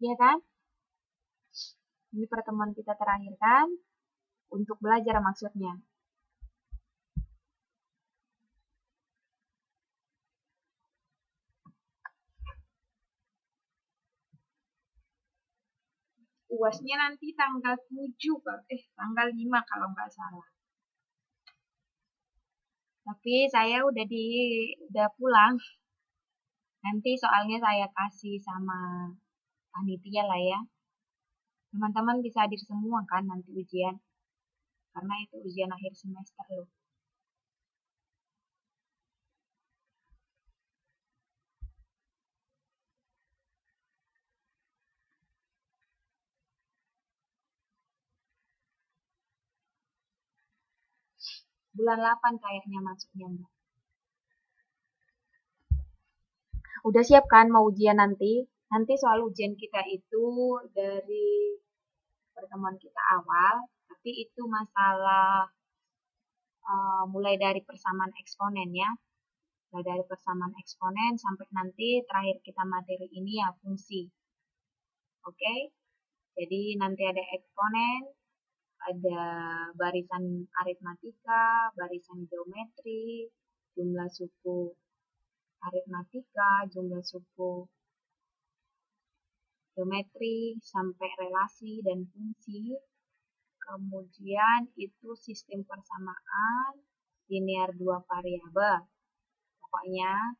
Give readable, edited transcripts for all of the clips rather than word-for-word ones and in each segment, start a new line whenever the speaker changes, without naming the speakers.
Ya kan? Ini pertemuan kita terakhir kan? Untuk belajar maksudnya. UASnya nanti tanggal 7, tanggal 5 kalau nggak salah. Tapi saya udah pulang. Nanti soalnya saya kasih sama panitia lah ya. Teman-teman bisa hadir semua kan nanti ujian. Karena itu ujian akhir semester loh. Bulan 8 kayaknya masuknya, Mbak. Udah siap kan mau ujian nanti? Nanti soal ujian kita itu dari pertemuan kita awal, tapi itu masalah mulai dari persamaan eksponen ya. Mulai dari persamaan eksponen sampai nanti terakhir kita materi ini ya fungsi. Oke? Jadi nanti ada eksponen, ada barisan aritmatika, barisan geometri, jumlah suku aritmatika, jumlah suku geometri, sampai relasi dan fungsi. Kemudian itu sistem persamaan, linear dua variabel. Pokoknya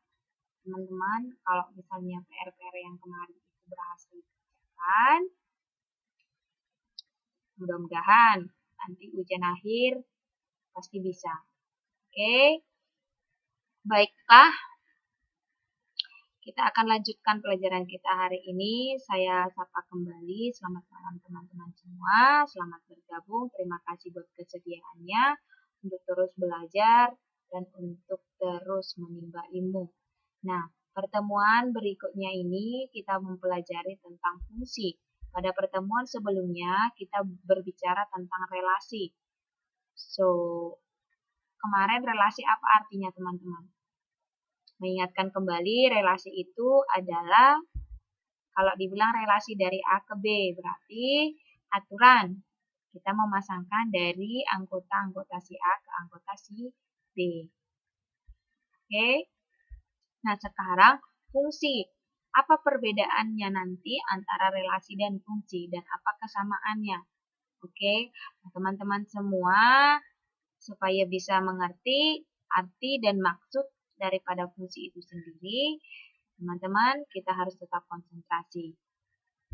teman-teman kalau misalnya PR-PR yang kemarin itu berhasil dikerjakan, mudah-mudahan nanti ujian akhir pasti bisa. Oke, baiklah. Kita akan lanjutkan pelajaran kita hari ini. Saya sapa kembali. Selamat malam teman-teman semua. Selamat bergabung. Terima kasih buat kesediaannya untuk terus belajar dan untuk terus menimba ilmu. Nah, pertemuan berikutnya ini kita mempelajari tentang fungsi. Pada pertemuan sebelumnya kita berbicara tentang relasi. So, kemarin relasi apa artinya teman-teman? Mengingatkan kembali, relasi itu adalah kalau dibilang relasi dari A ke B, berarti aturan. Kita memasangkan dari anggota-anggota si A ke anggota si B. Oke. Nah, sekarang fungsi. Apa perbedaannya nanti antara relasi dan fungsi dan apa kesamaannya? Oke. Nah, teman-teman semua supaya bisa mengerti arti dan maksud daripada fungsi itu sendiri, teman-teman kita harus tetap konsentrasi.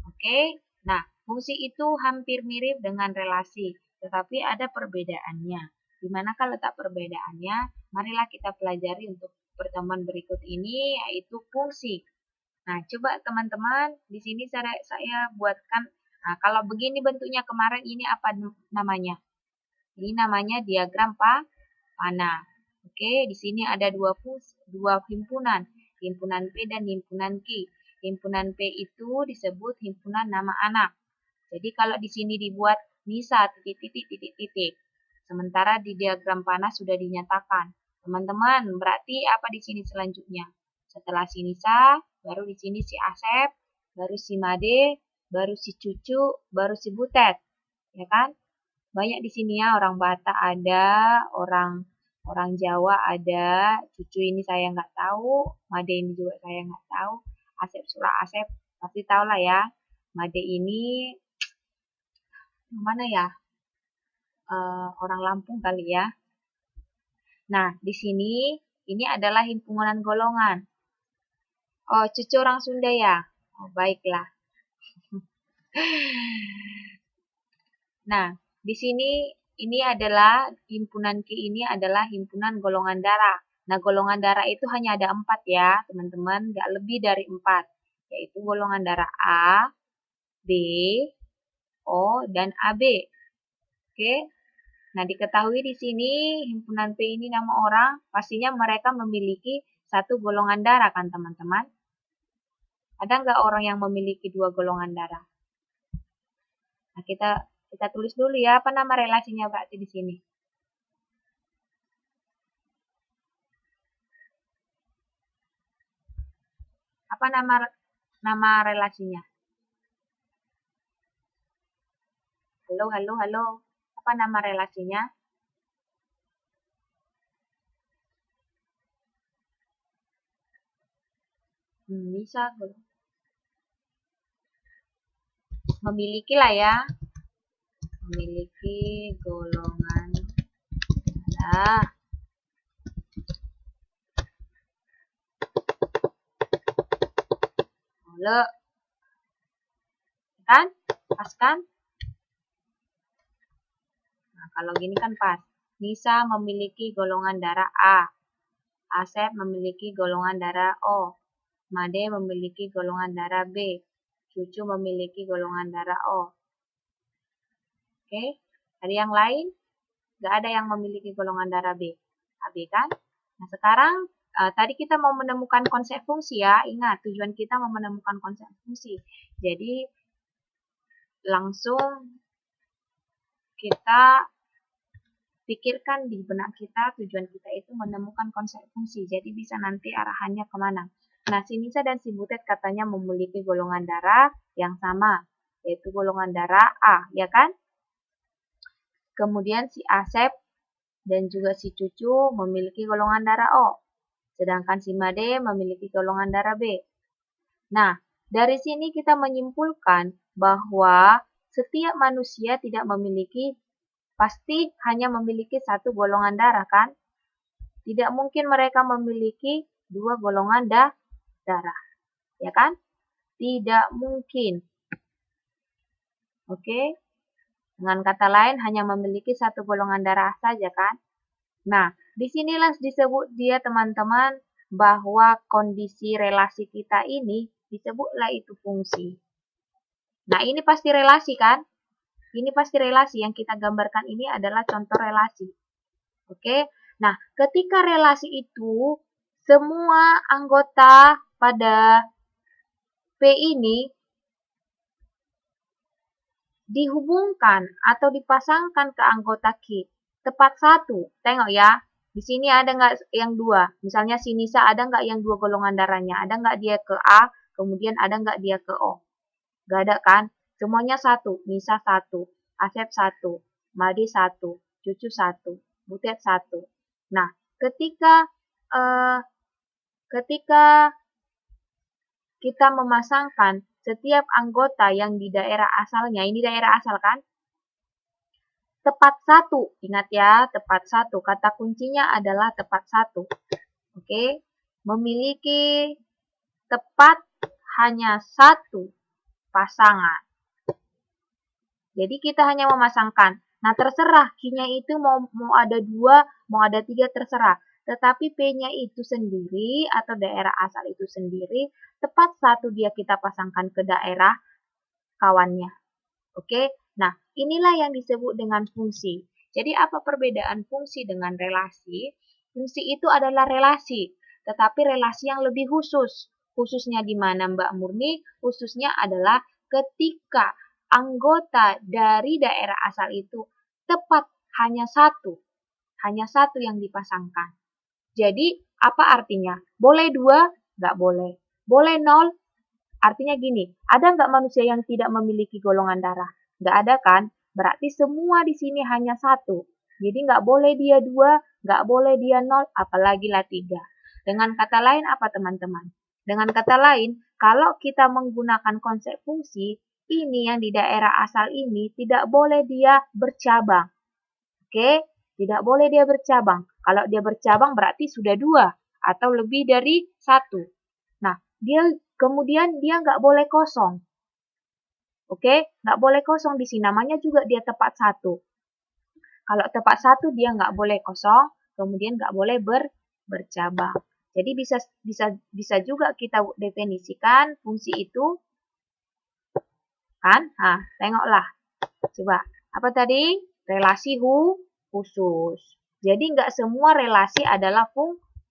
Oke, nah fungsi itu hampir mirip dengan relasi, tetapi ada perbedaannya. Di manakah letak perbedaannya? Marilah kita pelajari untuk pertemuan berikut ini, yaitu fungsi. Nah, coba teman-teman, di sini saya buatkan, nah kalau begini bentuknya kemarin ini apa namanya? Ini namanya diagram panah. Oke, di sini ada dua himpunan, himpunan P dan himpunan Q. Himpunan P itu disebut himpunan nama anak. Jadi kalau di sini dibuat Nisa titik-titik. Sementara di diagram panah sudah dinyatakan. Teman-teman, berarti apa di sini selanjutnya? Setelah si Nisa, baru di sini si Asep, baru si Made, baru si Cucu, baru si Butet. Ya kan? Banyak di sini ya, orang Batak ada, orang orang Jawa ada, Cucu ini saya nggak tahu, Made ini juga saya nggak tahu, Asep Surah Asep pasti tahu lah ya. Made ini mana ya? Orang Lampung kali ya. Nah, di sini ini adalah himpunan golongan. Oh, Cucu orang Sunda ya? Oh, baiklah. Nah, di sini ini adalah himpunan Q ini adalah himpunan golongan darah. Nah, golongan darah itu hanya ada 4 ya, teman-teman, nggak lebih dari 4, yaitu golongan darah A, B, O, dan AB. Oke. Nah, diketahui di sini himpunan P ini nama orang, pastinya mereka memiliki satu golongan darah kan, teman-teman? Ada nggak orang yang memiliki 2 golongan darah? Nah, kita tulis dulu ya, apa nama relasinya berarti di sini? Apa nama relasinya? Halo, halo, halo. Apa nama relasinya? Bisa memiliki lah ya. Memiliki golongan darah. Halo. Kan? Pas kan? Nah, kalau gini kan pas. Nisa memiliki golongan darah A. Asep memiliki golongan darah O. Made memiliki golongan darah B. Cucu memiliki golongan darah O. Oke, ada yang lain? Nggak ada yang memiliki golongan darah B. AB kan? Nah, sekarang tadi kita mau menemukan konsep fungsi ya. Ingat, tujuan kita mau menemukan konsep fungsi. Jadi, langsung kita pikirkan di benak kita, tujuan kita itu menemukan konsep fungsi. Jadi, bisa nanti arahannya kemana. Nah, si Nisa dan si Butet katanya memiliki golongan darah yang sama, yaitu golongan darah A, ya kan? Kemudian si Asep dan juga si Cucu memiliki golongan darah O, sedangkan si Made memiliki golongan darah B. Nah, dari sini kita menyimpulkan bahwa setiap manusia tidak memiliki, pasti hanya memiliki satu golongan darah kan? Tidak mungkin mereka memiliki dua golongan darah, ya kan? Tidak mungkin. Oke? Dengan kata lain, hanya memiliki satu golongan darah saja kan? Nah, disinilah disebut dia teman-teman bahwa kondisi relasi kita ini disebutlah itu fungsi. Nah, ini pasti relasi kan? Ini pasti relasi yang kita gambarkan ini adalah contoh relasi. Oke? Nah, ketika relasi itu semua anggota pada P ini dihubungkan atau dipasangkan ke anggota Q tepat satu. Tengok ya, di sini ada nggak yang dua? Misalnya si Nisa ada nggak yang dua golongan darahnya? Ada nggak dia ke A, kemudian ada nggak dia ke O? Nggak ada kan? Semuanya satu. Nisa satu, Asep satu, Madi satu, Cucu satu, Butet satu. Nah, ketika kita memasangkan setiap anggota yang di daerah asalnya, ini daerah asal kan? Tepat satu, ingat ya, tepat satu. Kata kuncinya adalah tepat satu. Oke, memiliki tepat hanya satu pasangan. Jadi kita hanya memasangkan. Nah, terserah Q-nya itu mau ada dua, mau ada tiga, terserah. Tetapi P-nya itu sendiri atau daerah asal itu sendiri, tepat satu dia kita pasangkan ke daerah kawannya. Oke, nah inilah yang disebut dengan fungsi. Jadi apa perbedaan fungsi dengan relasi? Fungsi itu adalah relasi, tetapi relasi yang lebih khusus. Khususnya di mana Mbak Murni? Khususnya adalah ketika anggota dari daerah asal itu tepat hanya satu yang dipasangkan. Jadi apa artinya? Boleh dua? Nggak boleh. Boleh nol? Artinya gini, ada nggak manusia yang tidak memiliki golongan darah? Nggak ada kan? Berarti semua di sini hanya satu. Jadi nggak boleh dia dua, nggak boleh dia nol, apalagi lah tiga. Dengan kata lain apa teman-teman? Dengan kata lain, kalau kita menggunakan konsep fungsi, ini yang di daerah asal ini tidak boleh dia bercabang. Oke? Tidak boleh dia bercabang. Kalau dia bercabang berarti sudah dua atau lebih dari satu. Nah, kemudian dia nggak boleh kosong. Oke, nggak boleh kosong di sini. Namanya juga dia tepat satu. Kalau tepat satu dia nggak boleh kosong, kemudian nggak boleh bercabang. Jadi bisa juga kita definisikan fungsi itu, kan? Nah, tengoklah. Coba, apa tadi? Relasi khusus. Jadi nggak semua relasi adalah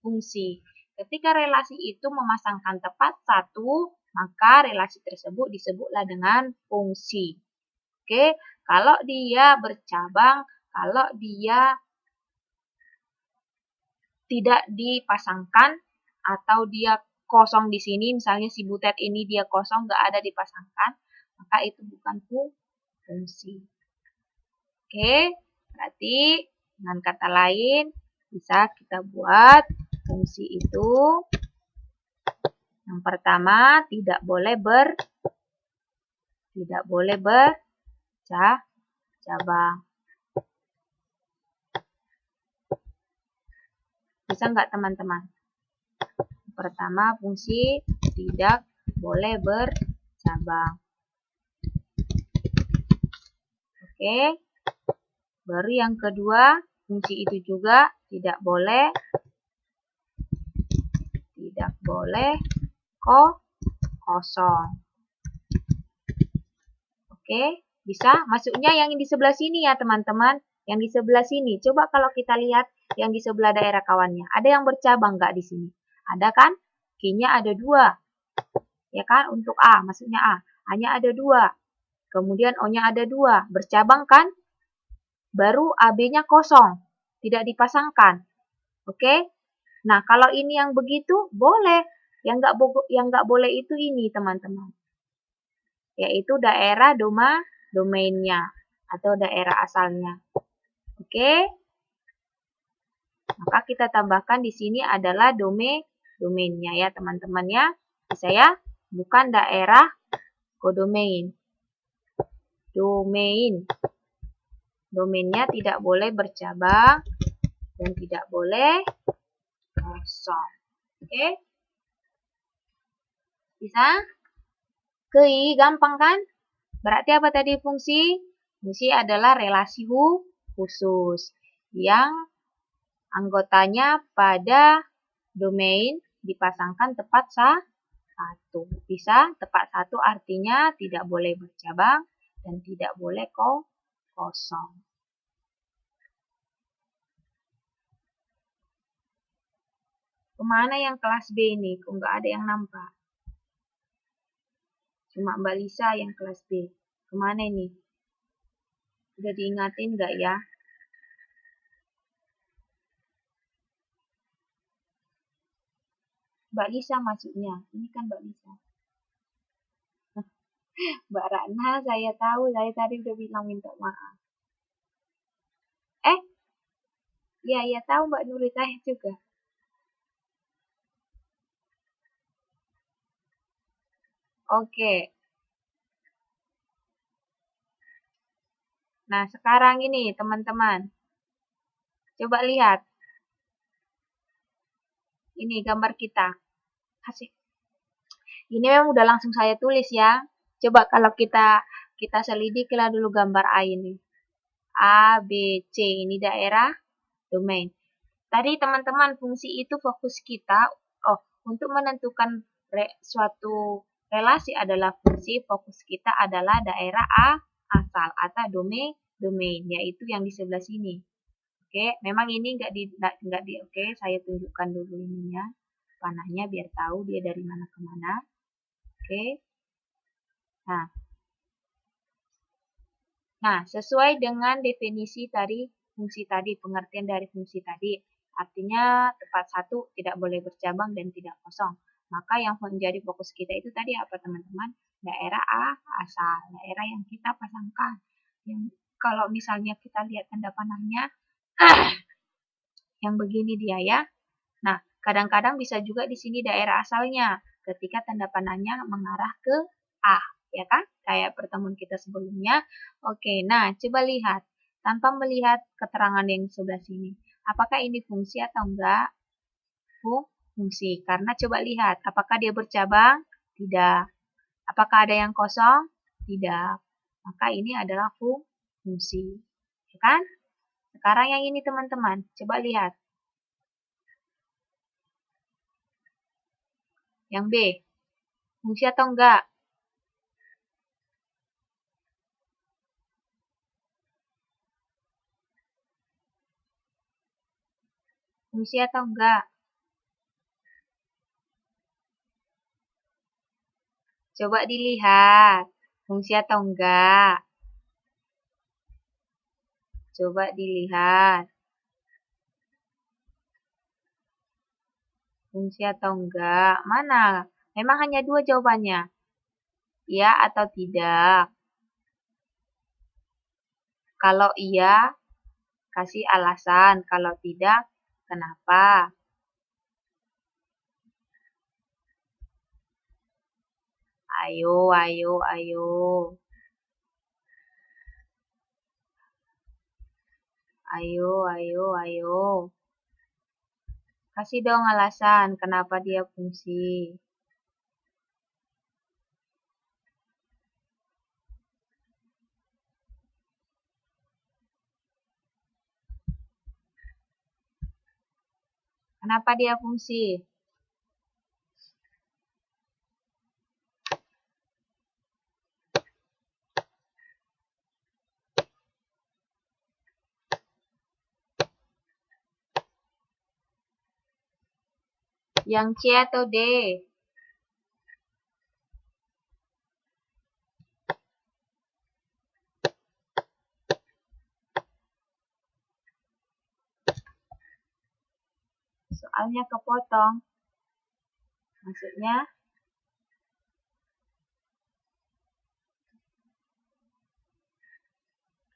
fungsi. Ketika relasi itu memasangkan tepat satu, maka relasi tersebut disebutlah dengan fungsi. Oke, kalau dia bercabang, kalau dia tidak dipasangkan atau dia kosong di sini, misalnya si Butet ini dia kosong, nggak ada dipasangkan, maka itu bukan fungsi. Oke, berarti dengan kata lain bisa kita buat fungsi itu. Yang pertama, tidak boleh bercabang. Bisa nggak teman-teman? Pertama, fungsi tidak boleh bercabang. Oke. Baru yang kedua, fungsi itu juga tidak boleh kosong. Oke, bisa? Maksudnya yang di sebelah sini ya teman-teman. Yang di sebelah sini. Coba kalau kita lihat yang di sebelah daerah kawannya. Ada yang bercabang nggak di sini? Ada kan? Q-nya ada 2. Ya kan? Untuk A, maksudnya A. Hanya ada 2. Kemudian O-nya ada 2. Bercabang kan? Baru AB-nya kosong. Tidak dipasangkan. Oke? Nah, kalau ini yang begitu, boleh. Yang nggak boleh itu ini, teman-teman. Yaitu daerah domainnya atau daerah asalnya. Oke? Maka kita tambahkan di sini adalah domainnya ya, teman-teman ya. Bisa ya? Bukan daerah kodomain. Domainnya tidak boleh bercabang dan tidak boleh kosong. Oke? Bisa? Kei, gampang kan? Berarti apa tadi fungsi? Fungsi adalah relasi khusus yang anggotanya pada domain dipasangkan tepat satu. Bisa tepat satu artinya tidak boleh bercabang dan tidak boleh kosong. Kemana yang kelas B ini? Kok nggak ada yang nampak? Cuma Mbak Lisa yang kelas B. Kemana ini? Udah diingatin nggak ya? Mbak Lisa maksudnya. Ini kan Mbak Lisa. Mbak Ratna, saya tahu. Saya tadi udah bilang minta maaf. Ya tahu Mbak Nurita juga. Oke. Nah, sekarang ini teman-teman. Coba lihat. Ini gambar kita. Asik. Ini memang udah langsung saya tulis ya. Coba kalau kita selidikilah dulu gambar A ini. A, B, C. Ini daerah domain. Tadi teman-teman fungsi itu fokus kita. Untuk menentukan suatu relasi adalah fungsi, fokus kita adalah daerah asal atau domain, yaitu yang di sebelah sini. Oke, memang ini oke, saya tunjukkan dulu ininya, panahnya biar tahu dia dari mana ke mana. Oke. Nah, sesuai dengan definisi tadi, fungsi tadi, pengertian dari fungsi tadi, artinya tepat satu, tidak boleh bercabang dan tidak kosong. Maka yang menjadi fokus kita itu tadi apa teman-teman? Daerah asal, daerah yang kita pasangkan. Yang kalau misalnya kita lihat tanda panahnya, yang begini dia ya. Nah, kadang-kadang bisa juga di sini daerah asalnya, ketika tanda panahnya mengarah ke A, ya kan? Kayak pertemuan kita sebelumnya. Oke, nah coba lihat. Tanpa melihat keterangan yang sebelah sini. Apakah ini fungsi atau enggak? Fungsi. Karena coba lihat, apakah dia bercabang? Tidak. Apakah ada yang kosong? Tidak. Maka ini adalah fungsi. Ya kan? Sekarang yang ini teman-teman, coba lihat. Yang B, fungsi atau enggak? Fungsi atau enggak? Coba dilihat, fungsi atau enggak? Coba dilihat. Fungsi atau enggak? Mana? Memang hanya 2 jawabannya. Ya atau tidak. Kalau iya, kasih alasan. Kalau tidak, kenapa? Ayo, ayo, ayo. Ayo, ayo, ayo. Kasih dong alasan kenapa dia fungsi. Kenapa dia fungsi? Yang C atau D? Soalnya kepotong. Maksudnya?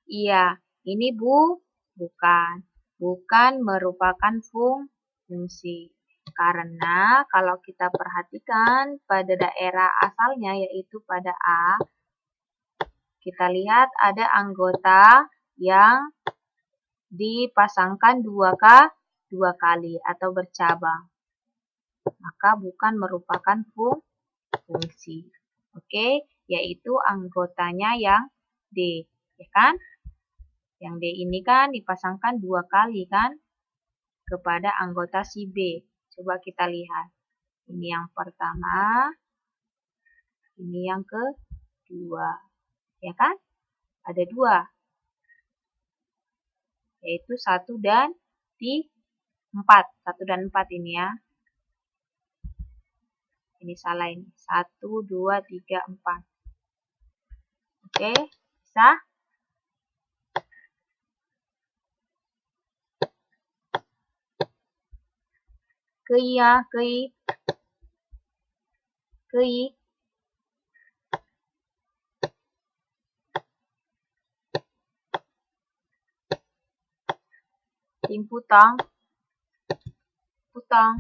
Iya, ini bukan. Bukan merupakan fungsi. Karena kalau kita perhatikan pada daerah asalnya yaitu pada A, kita lihat ada anggota yang dipasangkan dua kali atau bercabang. Maka bukan merupakan fungsi. Oke, yaitu anggotanya yang D, ya kan? Yang D ini kan dipasangkan dua kali kan kepada anggota si B. Coba kita lihat. Ini yang pertama, ini yang kedua. Ya kan? Ada dua. Yaitu 1 dan 4. 1 dan 4 ini ya. Ini salah ini. 1, 2, 3, 4. Oke, bisa? Kei ya, kei. Kei. Tim putong. Putong.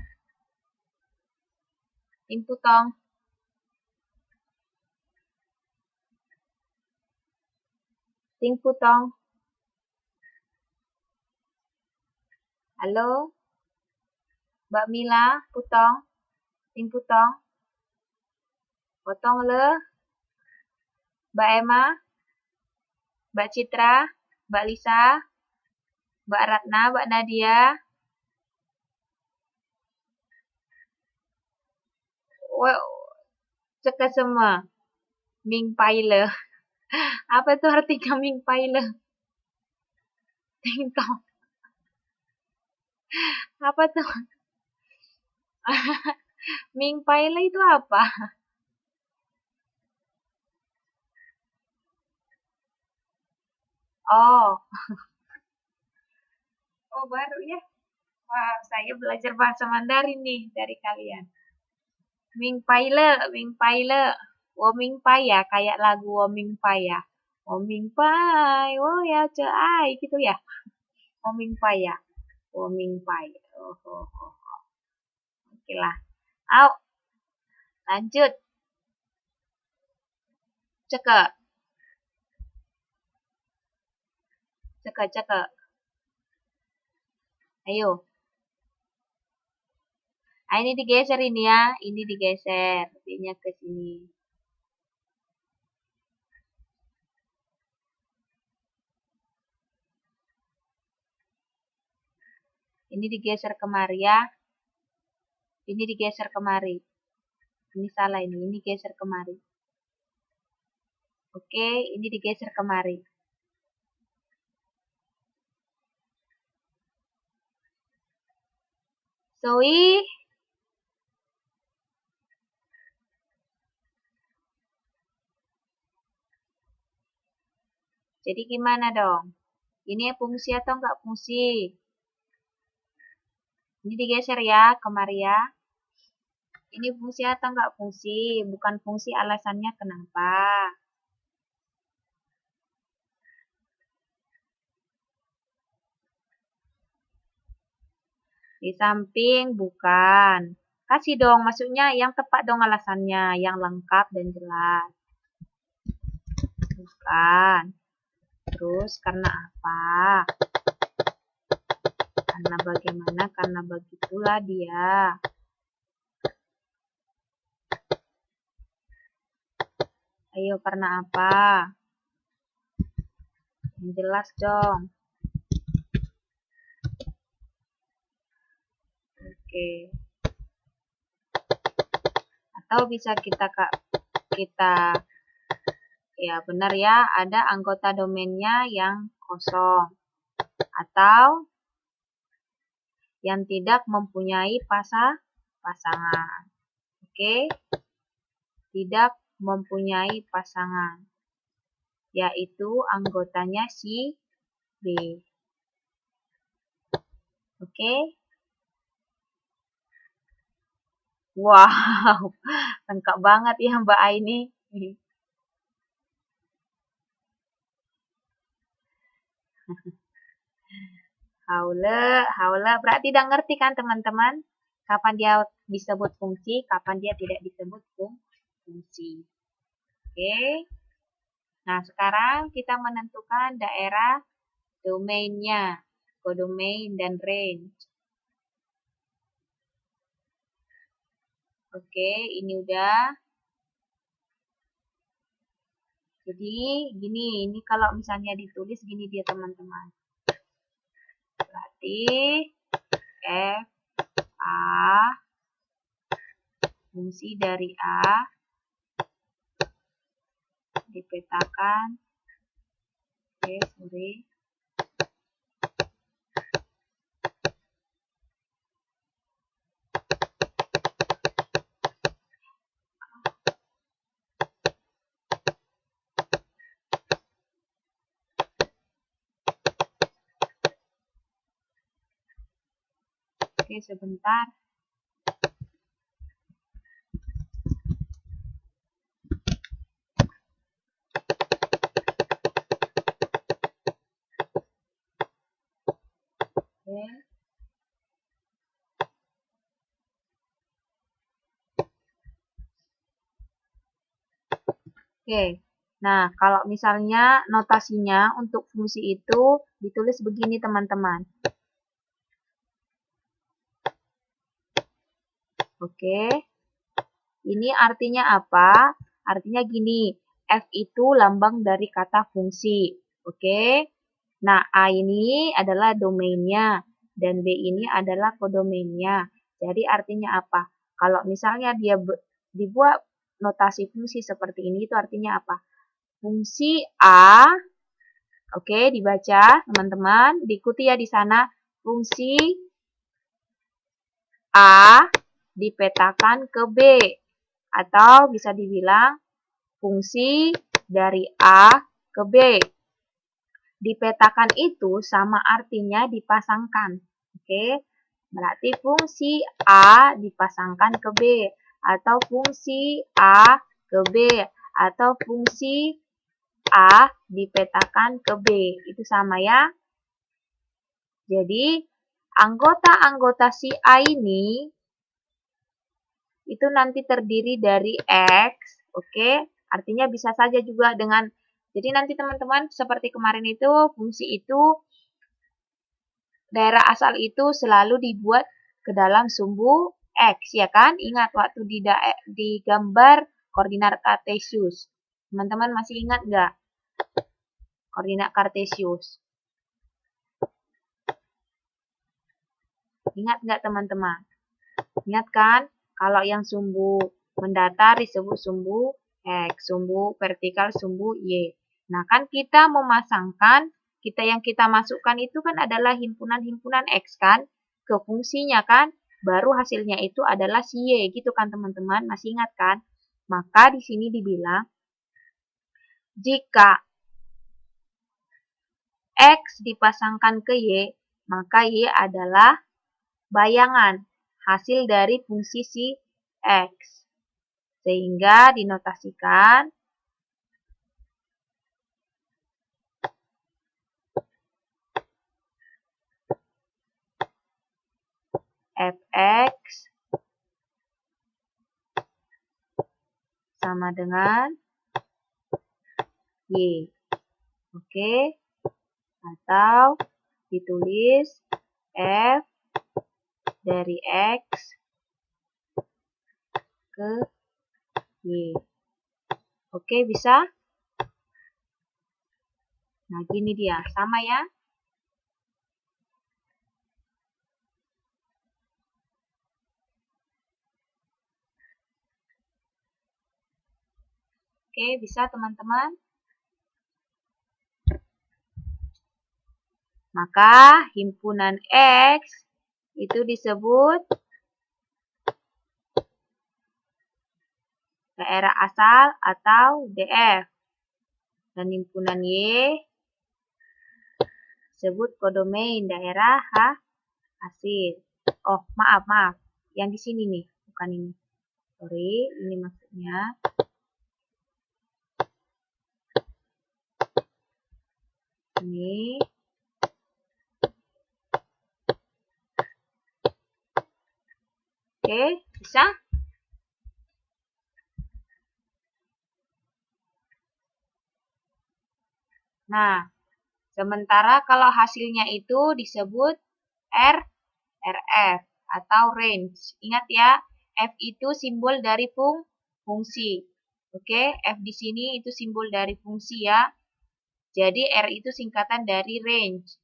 Tim putong. Tim putong. Halo? Mbak Mila, putong. Tim putong. Potong le. Mbak Emma. Mbak Citra. Mbak Lisa. Mbak Ratna, Mbak Nadia. Ceka semua. Ming Paile. Apa itu artinya Ming Paile? Tingkong. Apa tuh? Ming Paile itu apa? Oh. Oh, baru ya. Wah, saya belajar bahasa Mandarin nih dari kalian. Ming Paile, Ming Paile. Wo Ming Pai ya, kayak lagu Wo Ming Pai ya. Wo Ming Pai, wo ya ce ai gitu ya. Wo Ming Pai ya. Wo Ming Pai. Oh, oh, oh. Oke lah. Au, lanjut. Cekek. Cekek, cekek. Ayo. Nah, ini digeser ini ya. Ini digeser. B-nya ke sini. Ini digeser kemari ya. Ini digeser kemari. Ini salah ini. Ini geser kemari. Oke, ini digeser kemari. Zoe. Jadi gimana dong? Ini fungsi atau enggak fungsi? Ini digeser ya, kemari ya. Ini fungsi atau enggak fungsi? Bukan fungsi, alasannya kenapa? Di samping bukan. Kasih dong, maksudnya yang tepat dong alasannya, yang lengkap dan jelas. Bukan. Terus karena apa? Karena bagaimana? Karena begitulah dia. Ayo, karena apa? Yang jelas dong. Oke. Atau bisa kita ya benar ya, ada anggota domainnya yang kosong atau yang tidak mempunyai pasangan. Oke. Tidak mempunyai pasangan, yaitu anggotanya si B. Oke. Wow, lengkap banget ya Mbak Aini. Haula, berarti udah ngerti kan teman-teman? Kapan dia disebut fungsi, kapan dia tidak disebut fungsi. Oke. Nah, sekarang kita menentukan daerah domainnya, kodomain dan range. Oke, ini udah. Jadi, ini kalau misalnya ditulis gini dia teman-teman. Berarti F A fungsi dari A dipetakan. Oke, sorry. Oke, sebentar. Oke. Oke. Nah, kalau misalnya notasinya untuk fungsi itu ditulis begini teman-teman. Oke. Ini artinya apa? Artinya gini, F itu lambang dari kata fungsi. Oke. Nah, A ini adalah domainnya dan B ini adalah kodomainnya. Jadi artinya apa? Kalau misalnya dia dibuat notasi fungsi seperti ini, itu artinya apa? Fungsi A, oke, dibaca teman-teman, diikuti ya di sana. Fungsi A dipetakan ke B. Atau bisa dibilang fungsi dari A ke B. Dipetakan itu sama artinya dipasangkan. Oke, berarti fungsi A dipasangkan ke B. Atau fungsi A ke B. Atau fungsi A dipetakan ke B. Itu sama ya. Jadi, anggota-anggota si A ini itu nanti terdiri dari X, oke? Artinya bisa saja juga dengan, jadi nanti teman-teman seperti kemarin itu, fungsi itu, daerah asal itu selalu dibuat ke dalam sumbu X, ya kan? Ingat waktu di gambar koordinat kartesius. Teman-teman masih ingat nggak? Koordinat kartesius. Ingat nggak teman-teman? Ingat kan? Kalau yang sumbu mendatar disebut sumbu X, sumbu vertikal sumbu Y. Nah, kan kita memasangkan, yang kita masukkan itu kan adalah himpunan-himpunan X kan, ke fungsinya kan, baru hasilnya itu adalah si Y, gitu kan teman-teman, masih ingat kan? Maka di sini dibilang, jika X dipasangkan ke Y, maka Y adalah bayangan hasil dari fungsi si X. Sehingga dinotasikan fx sama dengan y. Oke. Atau ditulis f dari x ke y. Oke, bisa? Nah, gini dia. Sama ya. Oke, bisa teman-teman? Maka himpunan X itu disebut daerah asal atau DF. Dan himpunan Y disebut kodomain daerah hasil. Oh, maaf. Yang di sini nih, bukan ini. Sorry, ini maksudnya. Ini. Oke, bisa? Nah, sementara kalau hasilnya itu disebut RF atau range. Ingat ya, F itu simbol dari fungsi. Oke, F di sini itu simbol dari fungsi ya. Jadi R itu singkatan dari range.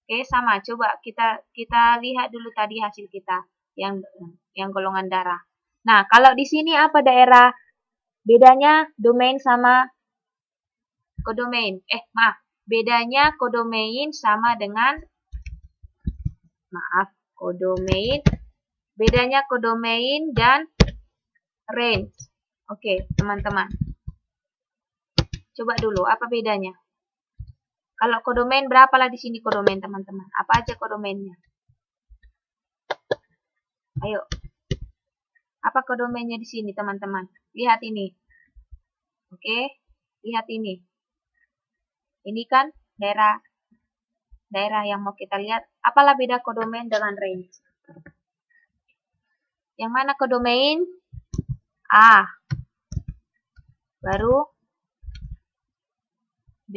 Oke, sama. Coba kita lihat dulu tadi hasil kita yang golongan darah. Nah, kalau di sini apa daerah? Bedanya domain sama kodomain. Bedanya kodomain sama dengan kodomain. Bedanya kodomain dan range. Oke, teman-teman. Coba dulu, apa bedanya? Kalau kodomain, berapalah di sini kodomain, teman-teman? Apa aja kodomainnya? Ayo. Apa kodomainnya di sini, teman-teman? Lihat ini. Oke, lihat ini. Ini kan daerah yang mau kita lihat. Apalah beda kodomain dengan range? Yang mana kodomain? A. Baru B.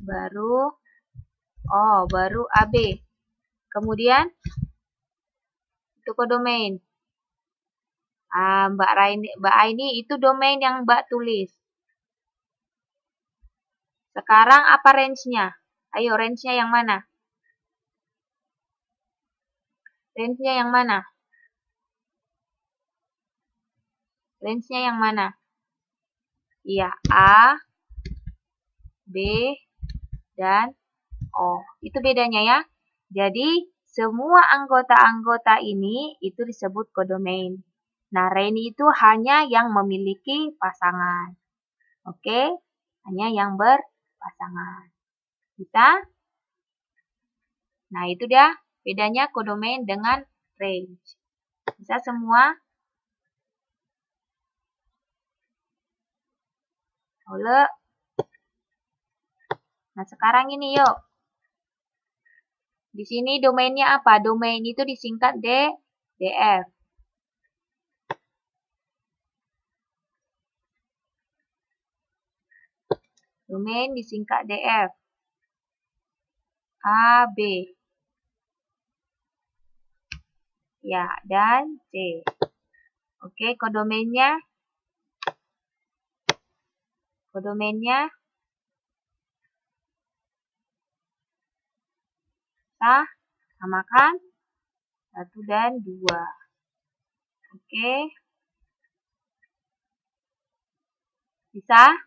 Baru O. Baru AB. Kemudian itu kodomain. Mbak Aini itu domain yang Mbak tulis. Sekarang apa range-nya? Ayo, range-nya yang mana? Range-nya yang mana? Range-nya yang mana? Iya, A, B, dan O. Itu bedanya ya. Jadi, semua anggota-anggota ini itu disebut kodomain. Nah, range itu hanya yang memiliki pasangan. Oke? Hanya yang berpasangan. Bisa? Nah, itu dia bedanya kodomain dengan range. Bisa semua? Boleh. Nah, sekarang ini yuk. Di sini domainnya apa? Domain itu disingkat DF. Domain disingkat DF. A, B. Ya, dan C. Oke, kodomainnya. Samakan 1 dan 2. Oke. Bisa?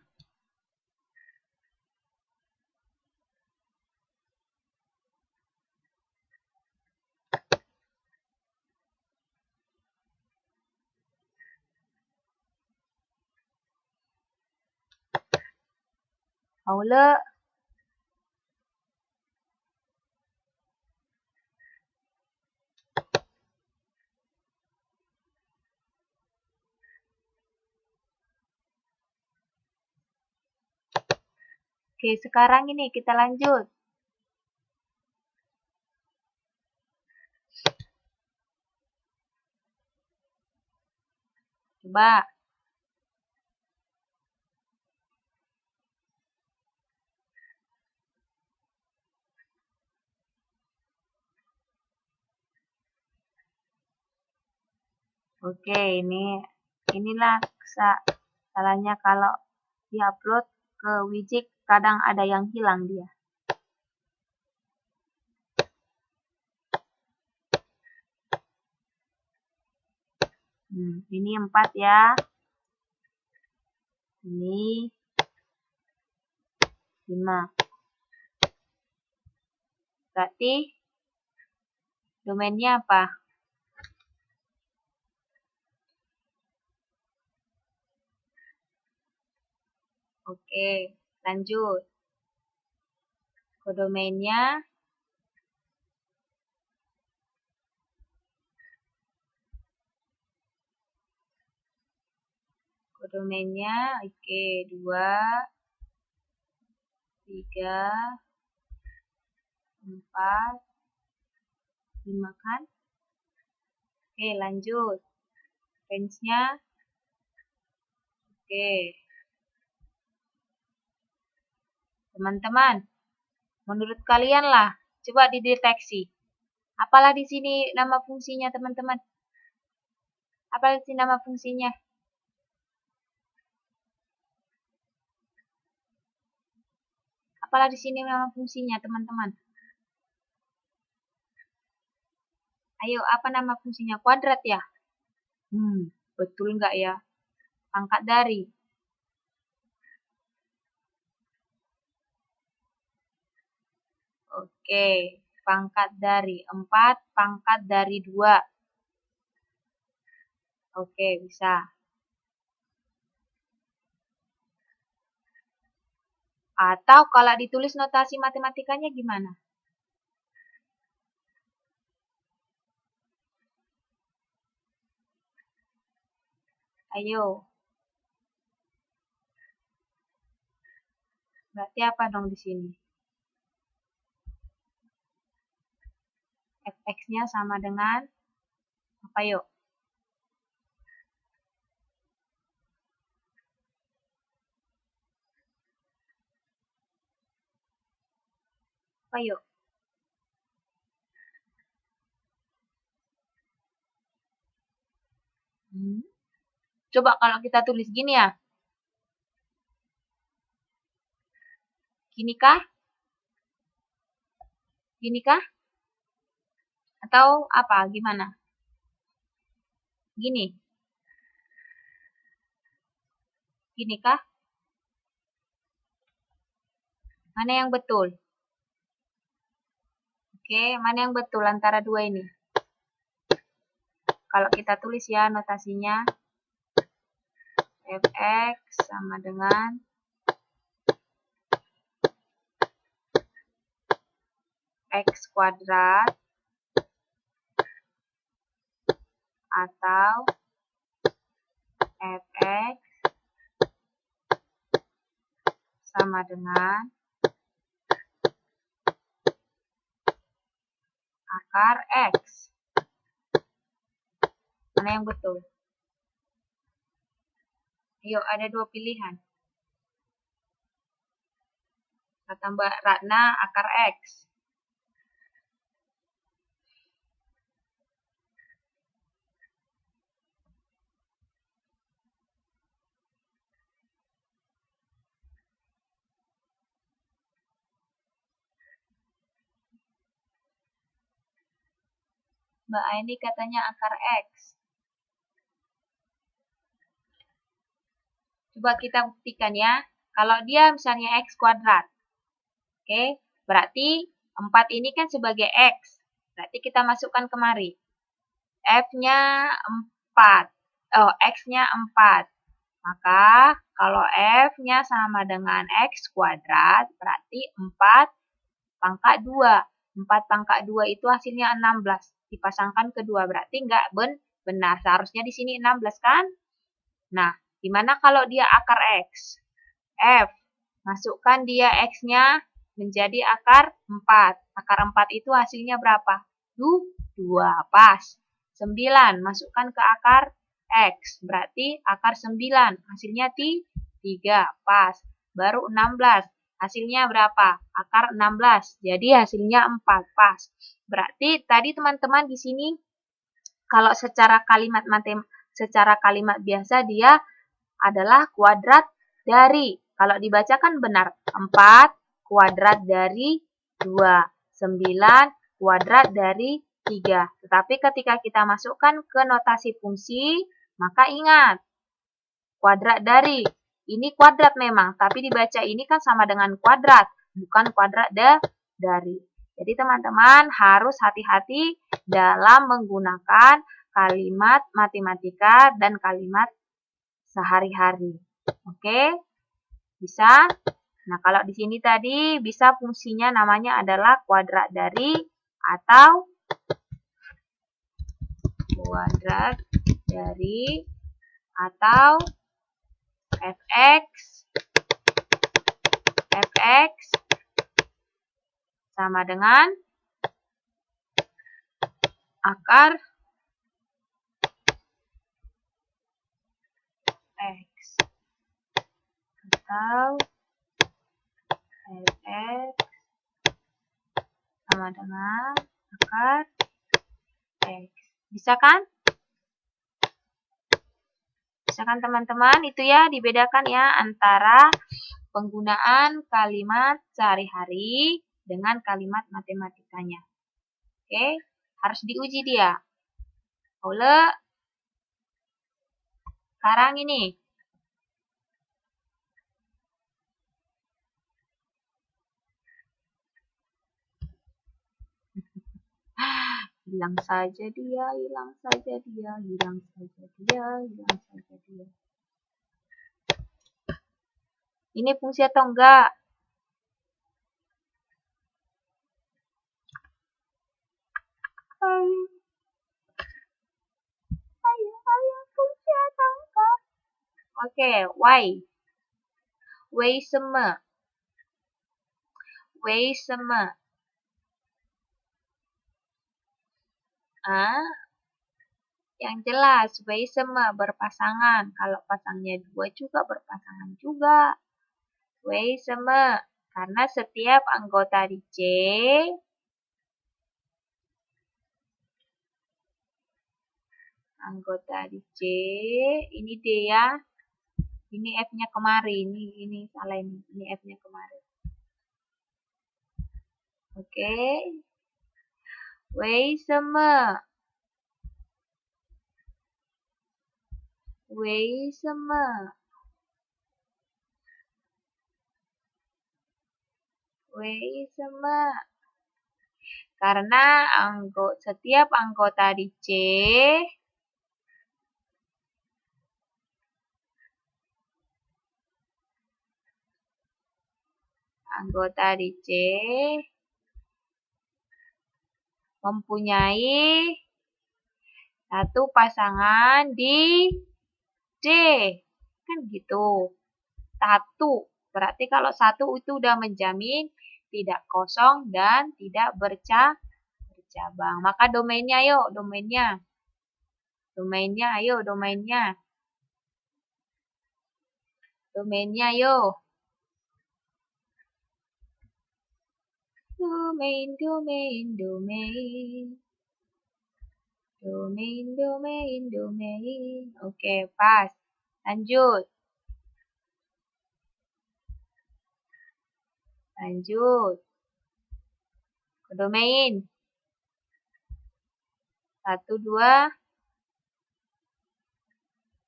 Boleh. Oke, sekarang ini kita lanjut. Coba. Oke, inilah salahnya kalau diupload ke widget, kadang ada yang hilang dia. Ini 4 ya. Ini 5. Berarti domainnya apa? Oke, lanjut. Kodomainnya oke, 2, 3, 4, 5 kan? Oke, lanjut. Range-nya oke. Teman-teman, menurut kalian lah, coba dideteksi. Apalah di sini nama fungsinya, teman-teman? Apa di sini nama fungsinya? Apalah di sini nama fungsinya, teman-teman? Ayo, apa nama fungsinya? Kuadrat ya? Betul nggak ya? Pangkat dari. Oke, pangkat dari 4, pangkat dari 2. Oke, bisa. Atau kalau ditulis notasi matematikanya gimana? Ayo. Berarti apa dong di sini? Fx-nya sama dengan apa yuk? Apa yuk? Coba kalau kita tulis gini ya. Gini kah? Gini kah? Atau apa? Gimana? Gini. Gini kah? Mana yang betul? Oke, mana yang betul antara dua ini? Kalau kita tulis ya notasinya, fx sama dengan x kuadrat atau fx sama dengan akar x. Mana yang betul? Yuk, ada dua pilihan. Kata Mbak Ratna, akar x. Mbak Aini katanya akar x. Coba kita buktikan ya. Kalau dia misalnya x kuadrat. Oke, berarti 4 ini kan sebagai x. Berarti kita masukkan kemari. F-nya 4. X-nya 4. Maka kalau F-nya sama dengan x kuadrat, berarti 4 pangkat 2. 4 pangkat 2 itu hasilnya 16. Dipasangkan kedua, berarti nggak benar. Seharusnya di sini 16 kan? Nah, gimana kalau dia akar x? F, masukkan dia x-nya menjadi akar 4. Akar 4 itu hasilnya berapa? 2, pas. 9, masukkan ke akar X. Berarti akar 9. Hasilnya 3. Pas. Baru 16. Hasilnya berapa? Akar 16. Jadi hasilnya 4. Pas. Berarti tadi teman-teman di sini kalau secara kalimat biasa dia adalah kuadrat dari. Kalau dibacakan benar. 4 kuadrat dari 2. 9 kuadrat dari 3. Tetapi ketika kita masukkan ke notasi fungsi, maka ingat, kuadrat dari. Ini kuadrat memang, tapi dibaca ini kan sama dengan kuadrat, bukan kuadrat dari. Jadi teman-teman harus hati-hati dalam menggunakan kalimat matematika dan kalimat sehari-hari. Oke? Bisa? Nah, kalau di sini tadi bisa fungsinya namanya adalah kuadrat dari atau kuadrat dari atau fx sama dengan akar x atau fx sama dengan akar x. Bisa kan? Bisa kan teman-teman? Itu ya dibedakan ya antara penggunaan kalimat sehari-hari dengan kalimat matematikanya. Oke, harus diuji dia. Oleh sekarang ini. Hilang saja dia, hilang saja dia, hilang saja dia, hilang saja dia. Ini fungsi atau enggak? Ayo, fungsi atau enggak? Oke, Y. Y sama. Y sama. Yang jelas, Y sama berpasangan. Kalau pasangnya 2 juga berpasangan juga. Y sama. Karena setiap anggota di C ini D ya. Ini F-nya kemarin. Ini salah ini. Ini F-nya kemarin. Oke. Y sama. Y sama. Y sama. Karena setiap anggota di C mempunyai satu pasangan di D. Kan gitu. Satu. Berarti kalau satu itu udah menjamin tidak kosong dan tidak bercabang. Maka domainnya yuk, domainnya. Domainnya ayo, domainnya. Domainnya yuk. Domain. Oke, pas. Lanjut. Ke domain. 1, 2,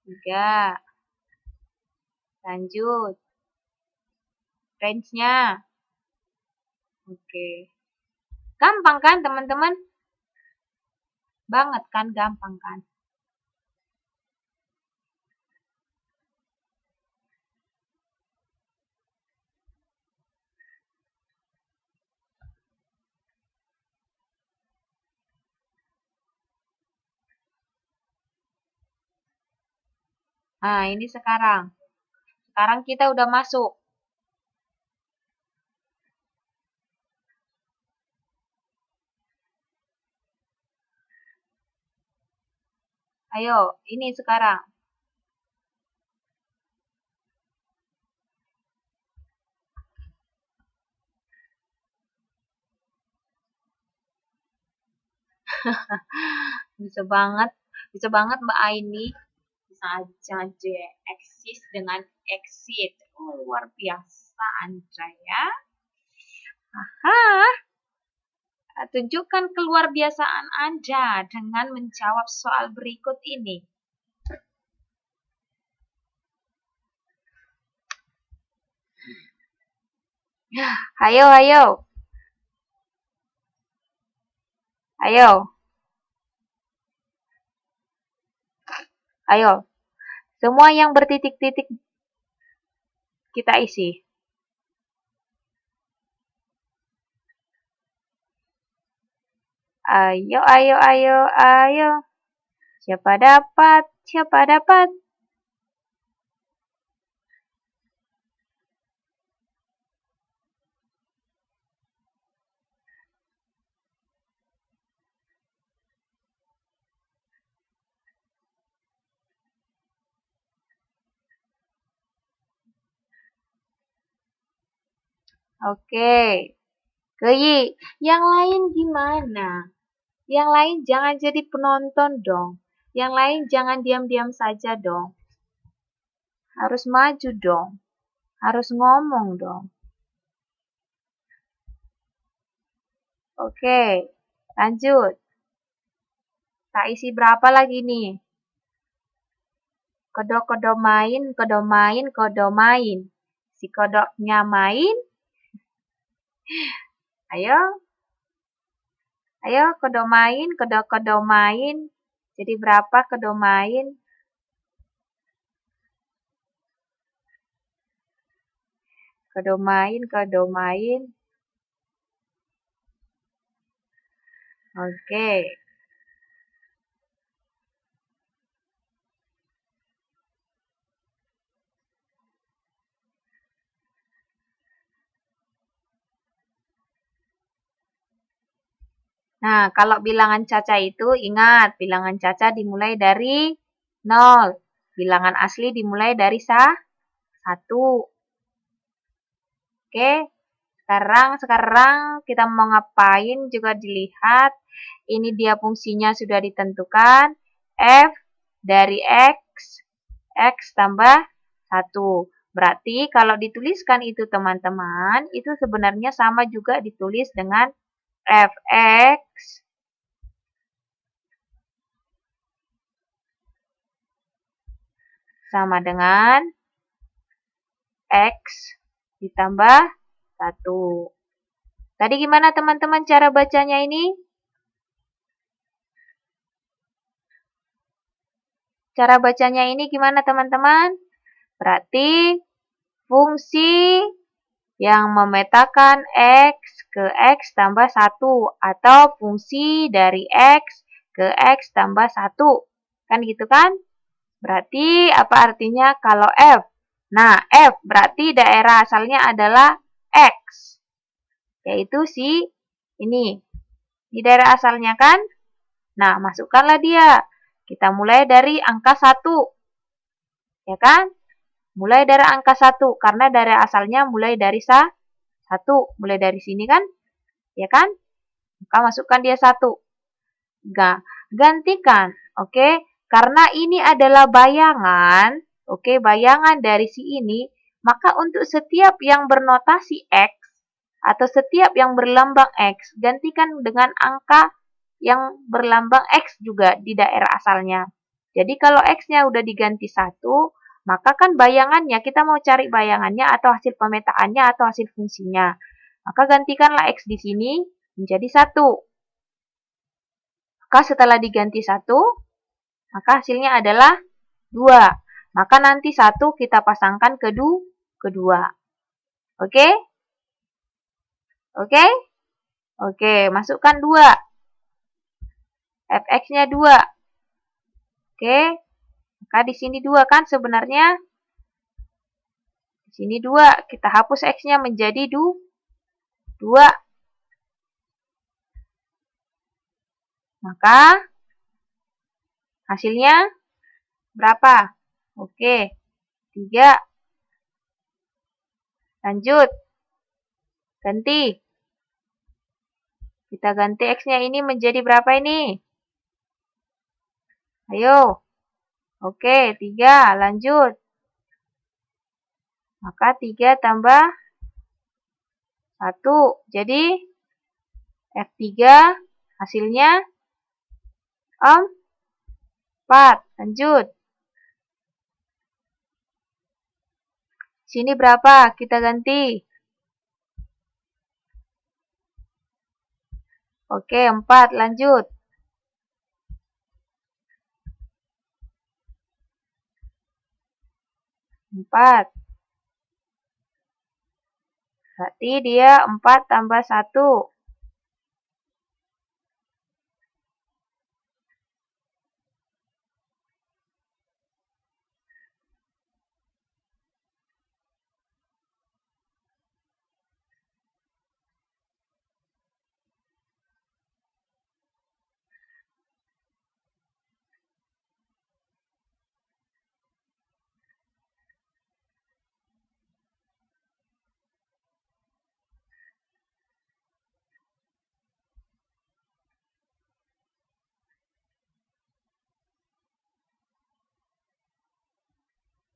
3. Lanjut. Range-nya. Oke. Gampang kan teman-teman? Banget kan, gampang kan? Nah, ini sekarang. Sekarang kita udah masuk. Ayo, ini sekarang. Bisa banget Mbak Aini. Bisa aja eksis dengan exit. Oh, luar biasa Anda ya. Aha, tunjukkan keluarbiasaan Anda dengan menjawab soal berikut ini. Ayo, ayo. Ayo. Ayo. Semua yang bertitik-titik kita isi. Ayo, ayo, ayo, ayo. Siapa dapat? Siapa dapat? Oke. Keyi, yang lain gimana? Yang lain jangan jadi penonton dong. Yang lain jangan diam-diam saja dong. Harus maju dong. Harus ngomong dong. Oke, lanjut. Tak isi berapa lagi nih? Kodok-kodok main, kodok main, kodok main. Si kodoknya main. Ayo. Ayo, kodok main, kodok-kodok main. Jadi berapa kodok main? Kodok main, kodok main. Oke. Nah, kalau bilangan caca itu, ingat, bilangan caca dimulai dari 0. Bilangan asli dimulai dari 1. Oke, sekarang kita mau ngapain juga dilihat. Ini dia fungsinya sudah ditentukan. F dari X tambah 1. Berarti kalau dituliskan itu teman-teman, itu sebenarnya sama juga ditulis dengan fx sama dengan X ditambah 1. Tadi gimana teman-teman cara bacanya ini? Cara bacanya ini gimana teman-teman? Berarti fungsi yang memetakan X ke X tambah 1 atau fungsi dari X ke X tambah 1. Kan gitu kan? Berarti apa artinya kalau F? Nah, F berarti daerah asalnya adalah X. Yaitu si ini. Di daerah asalnya kan? Nah, masukkanlah dia. Kita mulai dari angka 1. Ya kan? Mulai dari angka 1. Karena daerah asalnya mulai dari 1. Mulai dari sini kan? Ya kan? Maka masukkan dia 1. Gantikan. Oke? Karena ini adalah bayangan. Oke, bayangan dari si ini. Maka untuk setiap yang bernotasi X atau setiap yang berlambang X, gantikan dengan angka yang berlambang X juga di daerah asalnya. Jadi kalau X-nya udah diganti 1, maka kan bayangannya, kita mau cari bayangannya atau hasil pemetaannya atau hasil fungsinya. Maka gantikanlah X di sini menjadi 1. Maka setelah diganti 1, maka hasilnya adalah 2. Maka nanti 1 kita pasangkan ke 2. Oke? Oke? Oke, masukkan 2. Fx-nya 2. Oke? Maka di sini 2 kan sebenarnya. Di sini 2. Kita hapus X-nya menjadi 2. Maka Hasilnya berapa? Oke, 3. Lanjut. Ganti. Kita ganti X-nya ini menjadi berapa ini? Ayo. Oke, 3. Lanjut. Maka 3 tambah 1. Jadi, F3 hasilnya 4. Lanjut. Sini berapa? Kita ganti. Oke, 4. Lanjut. 4. Berarti dia 4 tambah 1.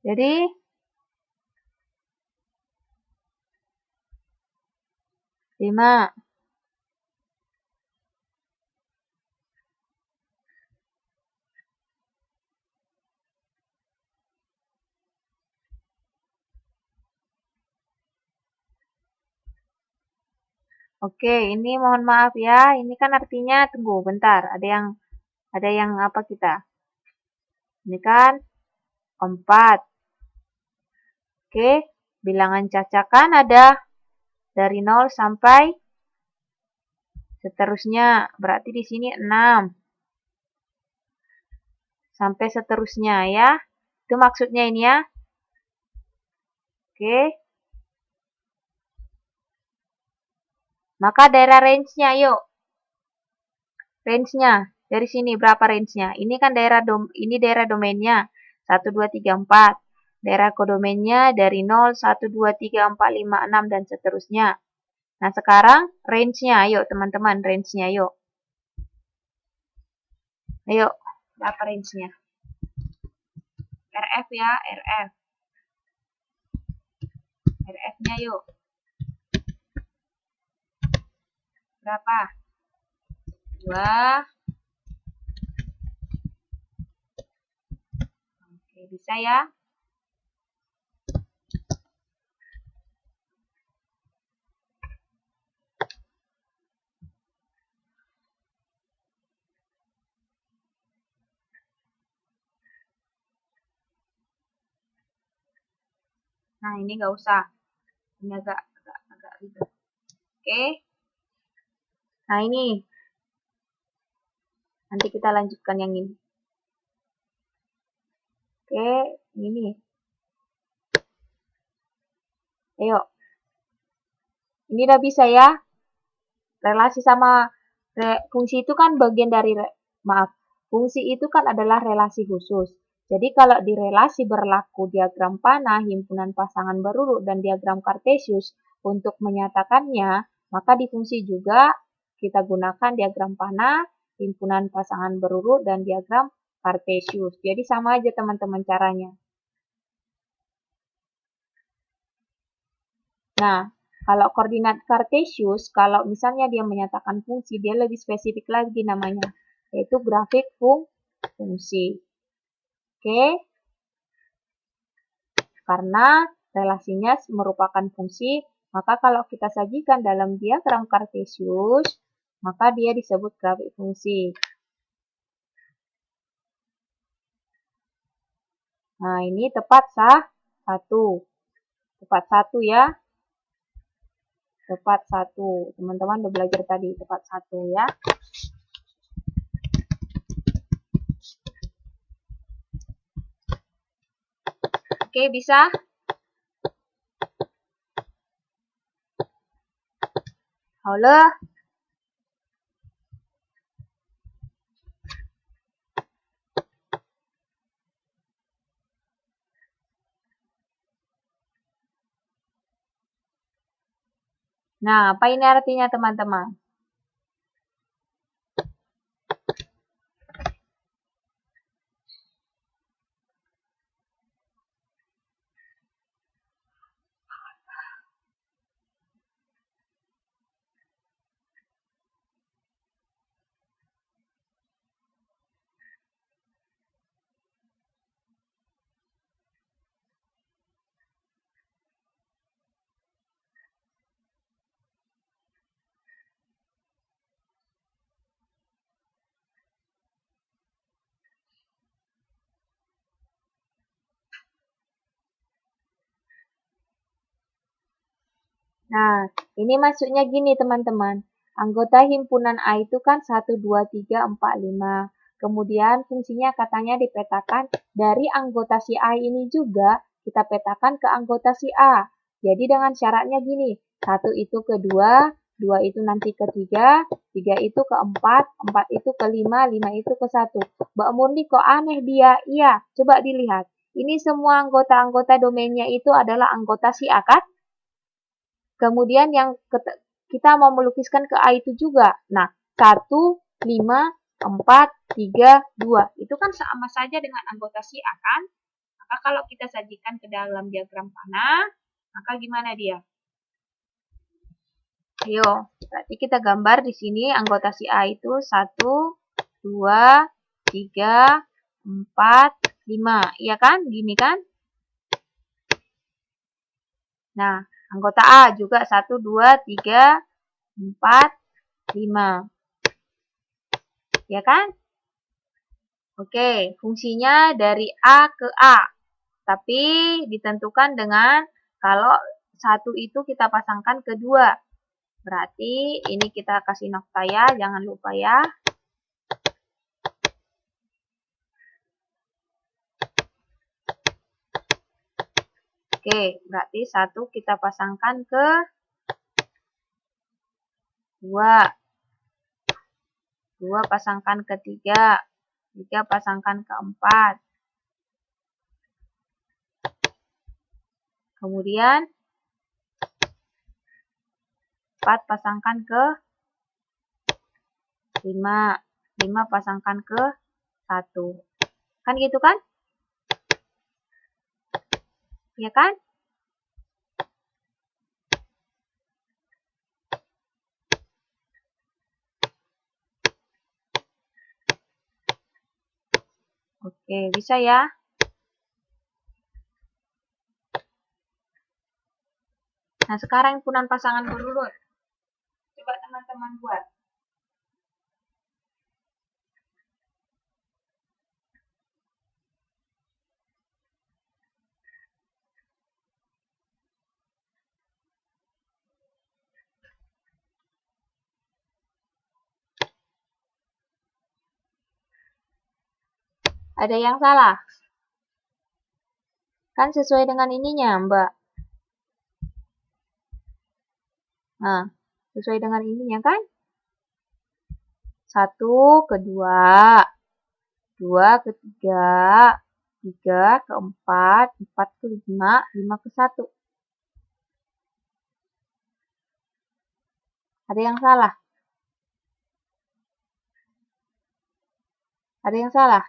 Jadi, lima. Oke, ini mohon maaf ya. Ini kan artinya tunggu bentar. Ada yang apa kita? Ini kan 4. Oke, bilangan cacakan ada dari 0 sampai seterusnya. Berarti di sini 6. Sampai seterusnya ya. Itu maksudnya ini ya. Oke. Maka daerah range-nya yuk. Range-nya dari sini berapa range-nya? Ini kan daerah domainnya 1 2 3 4. Daerah kodomainnya dari 0 1 2 3 4 5 6 dan seterusnya. Nah, sekarang range-nya ayo teman-teman, range-nya yuk. Ayo, berapa range-nya? RF ya, RF. RF-nya yuk. Berapa? 2. Oke, bisa ya? Nah, ini nggak usah. Ini agak ribet. Oke. Nah, ini. Nanti kita lanjutkan yang ini. Oke, ini. Ayo. Ini udah bisa ya. Relasi sama fungsi itu kan bagian dari, fungsi itu kan adalah relasi khusus. Jadi kalau di relasi berlaku diagram panah, himpunan pasangan berurut, dan diagram kartesius untuk menyatakannya, maka di fungsi juga kita gunakan diagram panah, himpunan pasangan berurut, dan diagram kartesius. Jadi sama aja teman-teman caranya. Nah, kalau koordinat kartesius, kalau misalnya dia menyatakan fungsi, dia lebih spesifik lagi namanya, yaitu grafik fungsi. Oke? Karena relasinya merupakan fungsi, maka kalau kita sajikan dalam diagram kartesius, maka dia disebut grafik fungsi. Nah, ini tepat 1. Tepat 1 ya. Tepat 1. Teman-teman udah belajar tadi, tepat 1 ya. Oke, bisa? Halo? Nah, apa ini artinya teman-teman? Nah, ini maksudnya gini teman-teman. Anggota himpunan A itu kan 1, 2, 3, 4, 5. Kemudian fungsinya katanya dipetakan dari anggota si A ini juga kita petakan ke anggota si A. Jadi dengan syaratnya gini. 1 itu ke 2, 2 itu nanti ke 3, 3 itu ke 4, 4 itu ke 5, 5 itu ke 1. Mbak Murni kok aneh dia? Iya, coba dilihat. Ini semua anggota-anggota domainnya itu adalah anggota si A kan? Kemudian yang kita mau melukiskan ke A itu juga. Nah, 1, 5, 4, 3, 2. Itu kan sama saja dengan anggota si A kan? Maka kalau kita sajikan ke dalam diagram panah, maka gimana dia? Ayo, berarti kita gambar di sini anggota si A itu 1, 2, 3, 4, 5. Iya kan? Gini kan? Nah, anggota A juga 1, 2, 3, 4, 5. Ya kan? Oke, fungsinya dari A ke A. Tapi ditentukan dengan kalau satu itu kita pasangkan ke 2. Berarti ini kita kasih nokta ya, jangan lupa ya. Oke, berarti 1 kita pasangkan ke 2. 2 pasangkan ke 3. 3 pasangkan ke 4. Kemudian 4 pasangkan ke 5. 5 pasangkan ke 1. Kan gitu kan? Ya kan? Oke, bisa ya? Nah, sekarang himpunan pasangan berurut. Coba teman-teman buat. Ada yang salah? Kan sesuai dengan ininya, Mbak. Nah, sesuai dengan ininya kan? 1 ke 2, 2 ke 3, 3 ke 4, 4 ke 5, 5 ke 1. Ada yang salah? Ada yang salah?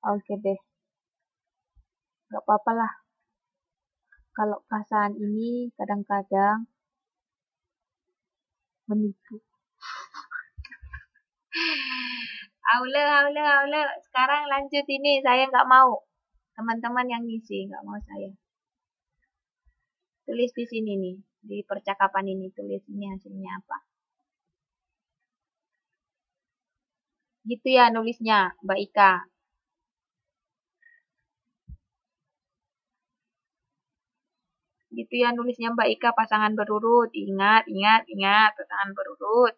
Oke deh, gak apa-apa lah. Kalau perasaan ini kadang-kadang menipu. Aule, aule, aule. Sekarang lanjut ini, saya nggak mau. Teman-teman yang ngisi, nggak mau saya. Tulis di sini nih, di percakapan ini, tulis ini hasilnya apa. Gitu ya nulisnya, Mbak Ika. Gitu ya nulisnya Mbak Ika, pasangan berurut. Ingat, ingat, ingat, pasangan berurut.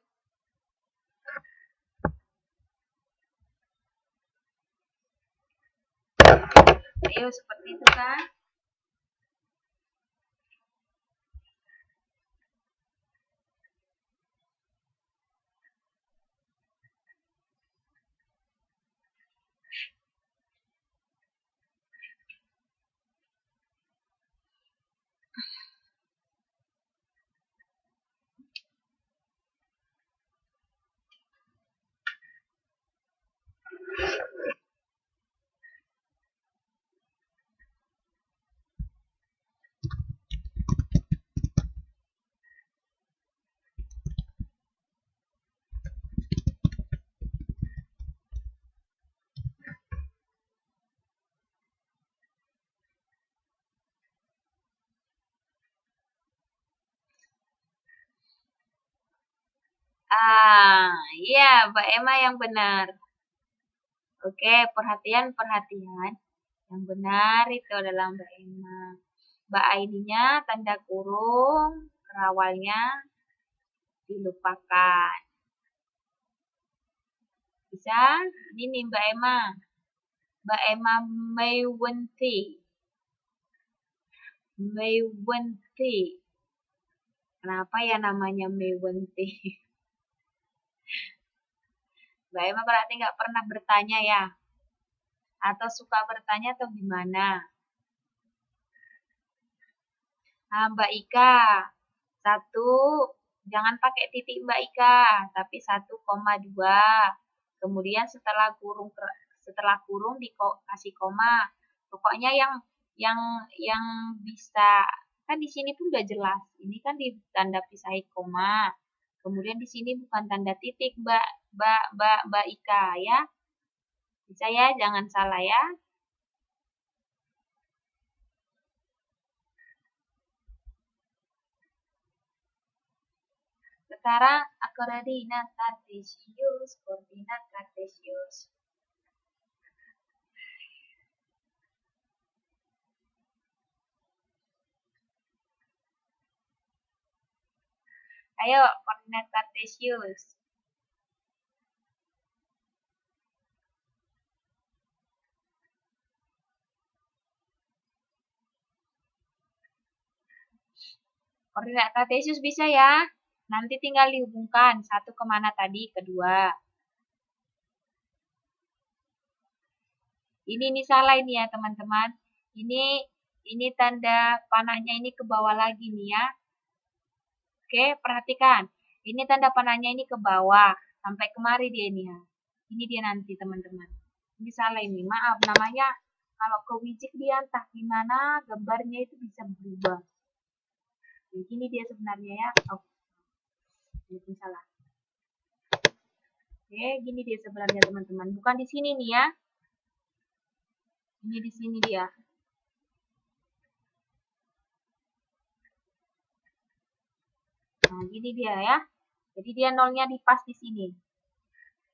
Ayo, seperti itu kan? Iya, Mbak Emma yang benar. Oke, perhatian. Yang benar itu adalah Mbak Emma. Mbak ID-nya tanda kurung, kerawalnya dilupakan. Bisa? Ini nih Mbak Emma. Mbak Emma Maywanti. Maywanti. Kenapa ya namanya Maywanti? Mbak Emma berarti nggak pernah bertanya ya? Atau suka bertanya atau gimana? Nah, Mbak Ika, satu, jangan pakai titik Mbak Ika, tapi 1,2. Kemudian setelah kurung dikasih koma. Pokoknya yang bisa, kan di sini pun udah jelas. Ini kan di tanda pisahi koma. Kemudian di sini bukan tanda titik Mbak Ika ya. Bisa ya, jangan salah ya. Sekarang koordinat kartesius, koordinat kartesius. Ayo, koordinat kartesius. Koordinat kartesius bisa ya. Nanti tinggal dihubungkan. Satu kemana tadi, kedua. Ini nih salah ini ya teman-teman. Ini tanda panahnya ini ke bawah lagi nih ya. Oke, perhatikan. Ini tanda panahnya ini ke bawah. Sampai kemari dia ini ya. Ini dia nanti teman-teman. Ini salah ini. Maaf namanya. Kalau ke wijik dia entah gimana gambarnya itu bisa berubah. Begini dia sebenarnya ya. Oh, ini salah. Oke, gini dia sebenarnya teman-teman. Bukan di sini nih ya. Ini di sini dia. Nah, gini dia ya. Jadi dia nolnya di pas di sini.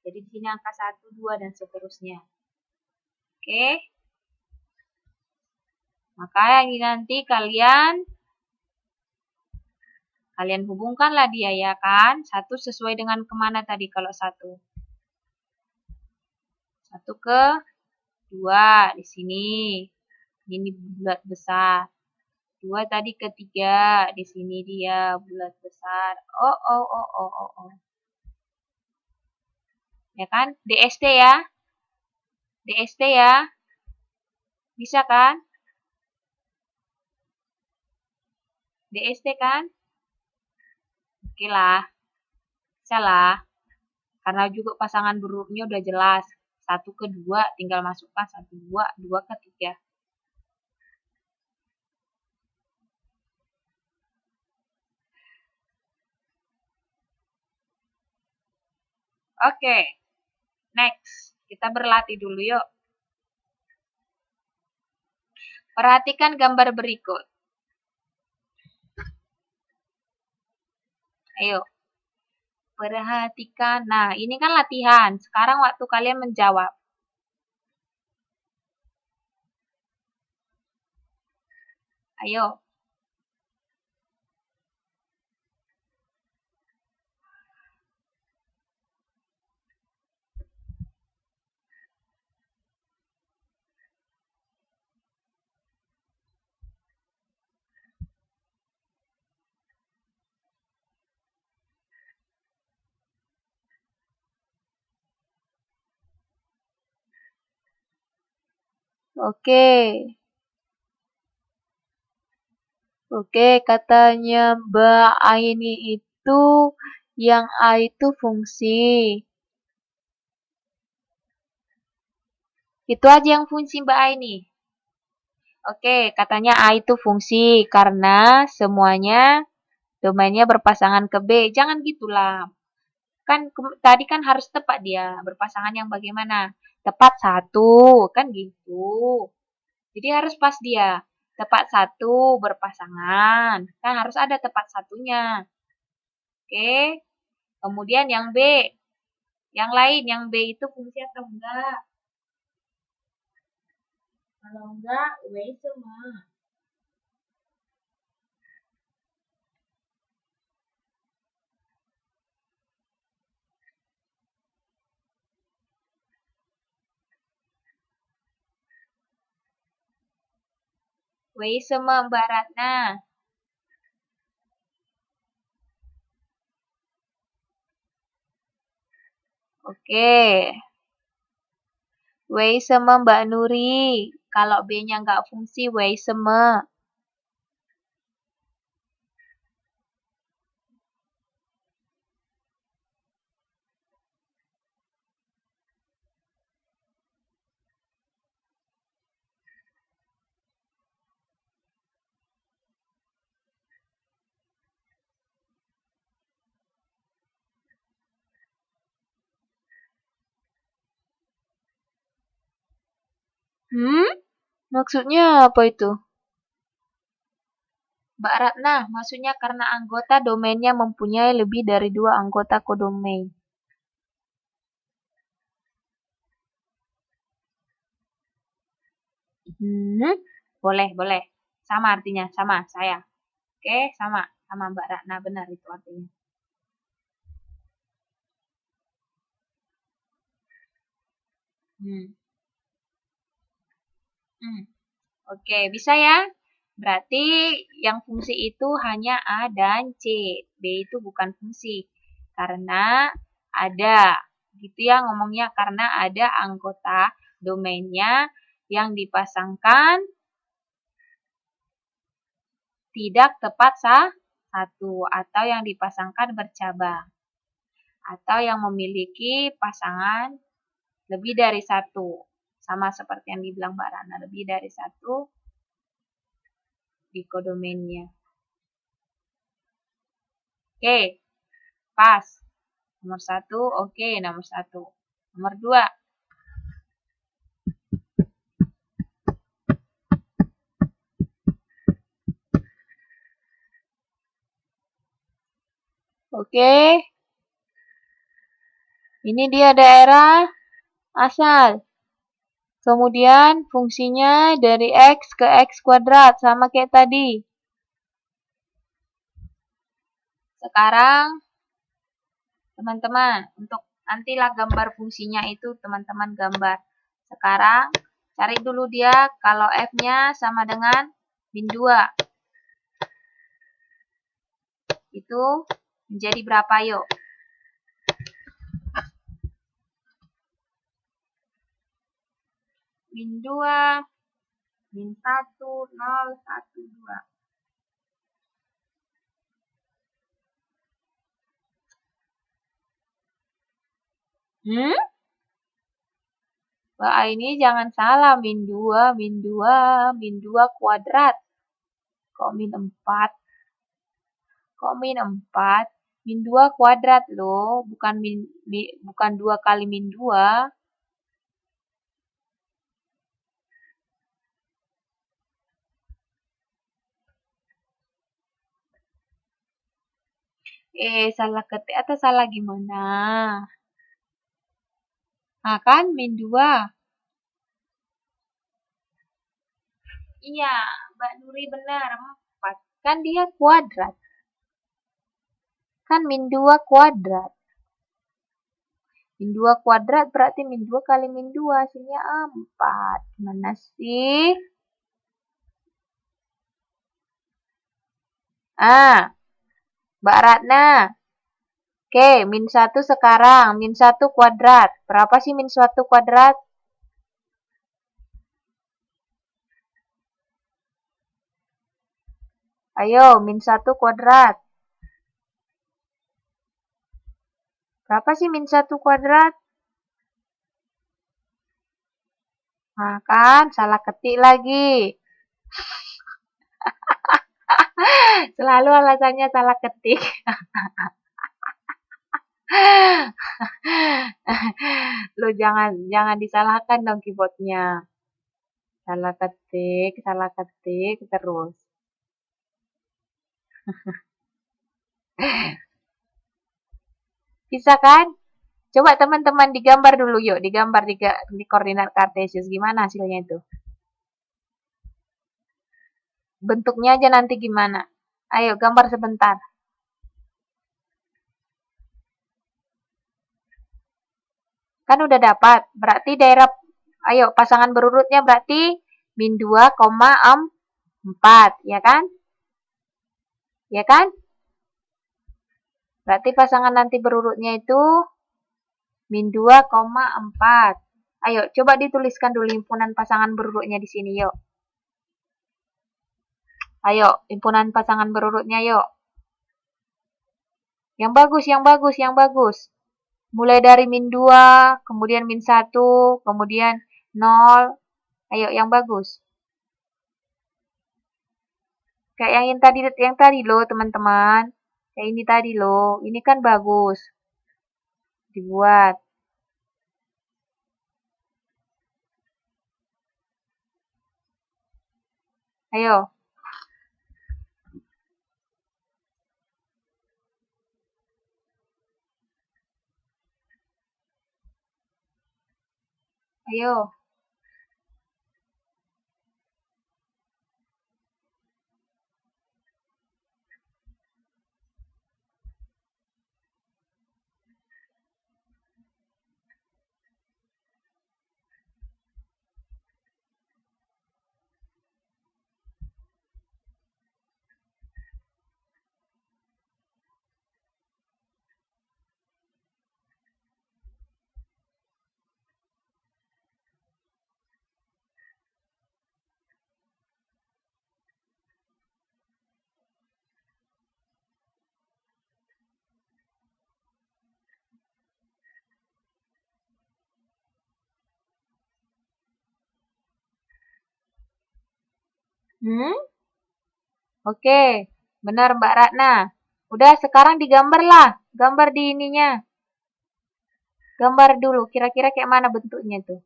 Jadi di sini angka 1, 2, dan seterusnya. Oke. Maka ini nanti kalian hubungkanlah dia ya kan. Satu sesuai dengan kemana tadi kalau satu. Satu ke 2 di sini. Ini bulat besar. 2 tadi ke 3 di sini dia bulat besar. Oh. Ya kan? DST ya. DST ya. Bisa kan? DST kan? Oke lah. Bisa lah. Karena juga pasangan berurutnya udah jelas. 1 ke 2 tinggal masukkan 1, 2, 2 ke 3. Oke. Next. Kita berlatih dulu yuk. Perhatikan gambar berikut. Ayo. Perhatikan. Nah, ini kan latihan. Sekarang waktu kalian menjawab. Ayo. Oke. Oke, katanya Mbak Aini itu yang A itu fungsi. Itu aja yang fungsi Mbak Aini. Oke, katanya A itu fungsi karena semuanya domainnya berpasangan ke B. Jangan gitulah. Kan tadi kan harus tepat dia. Berpasangan yang bagaimana? Tepat 1, kan gitu. Jadi harus pas dia. Tepat 1 berpasangan. Kan harus ada tepat satunya. Oke. Kemudian yang B. Yang lain, yang B itu fungsi atau enggak? Kalau enggak, W semua. W semua Mbak Ratna. Oke. W sama Mbak Nuri. Kalau B-nya nggak fungsi, W sama. Maksudnya apa itu? Mbak Ratna, maksudnya karena anggota domainnya mempunyai lebih dari 2 anggota kodomain. Boleh, boleh. Sama artinya, sama saya. Oke, sama Mbak Ratna, benar itu artinya. Hmm. Oke, bisa ya? Berarti yang fungsi itu hanya A dan C. B itu bukan fungsi. Karena ada. Gitu ya ngomongnya, karena ada anggota domainnya yang dipasangkan tidak tepat satu atau yang dipasangkan bercabang atau yang memiliki pasangan lebih dari satu. Sama seperti yang dibilang Mbak Rana, lebih dari satu di kodomainnya. Oke, pas. Nomor 1, oke, nomor 1. Nomor 2. Oke. Ini dia daerah asal. Kemudian fungsinya dari X ke X kuadrat, sama kayak tadi. Sekarang, teman-teman, untuk nantilah gambar fungsinya itu teman-teman gambar. Sekarang, cari dulu dia kalau F-nya sama dengan min 2. Itu menjadi berapa yuk? Min 2, min 1, 0, 1, 2. Mbak ini jangan salah, min 2, min 2, min 2 kuadrat. Kok min 4? Kok min 4? Min 2 kuadrat loh, bukan 2 kali min 2. Salah ketik atau salah gimana? Nah kan, min 2. Iya, Mbak Nuri benar, 4. Kan dia kuadrat. Kan min 2 kuadrat. Min 2 kuadrat berarti min 2 kali min 2 hasilnya 4. Gimana sih? Mbak Ratna. Oke, min 1 sekarang. Min 1 kuadrat. Berapa sih min 1 kuadrat? Ayo, min 1 kuadrat. Berapa sih min 1 kuadrat? Nah kan, salah ketik lagi. Selalu alasannya salah ketik. Lo jangan disalahkan dong keyboardnya. Salah ketik terus. Bisa kan? Coba teman-teman digambar dulu yuk, digambar di koordinat kartesius. Gimana hasilnya itu? Bentuknya aja nanti gimana? Ayo gambar sebentar. Kan udah dapat. Berarti daerah, ayo pasangan berurutnya berarti min 2,4, ya kan? Ya kan? Berarti pasangan nanti berurutnya itu min 2,4. Ayo, coba dituliskan dulu himpunan pasangan berurutnya di sini, yuk. Ayo, himpunan pasangan berurutnya, yuk. Yang bagus, yang bagus, yang bagus. Mulai dari min 2, kemudian min 1, kemudian 0. Ayo, yang bagus. Kayak yang tadi loh, teman-teman. Kayak ini tadi loh. Ini kan bagus. Dibuat. Ayo. Ayo. Oke, benar Mbak Ratna. Udah, sekarang digambar lah. Gambar di ininya. Gambar dulu, kira-kira kayak mana bentuknya tuh.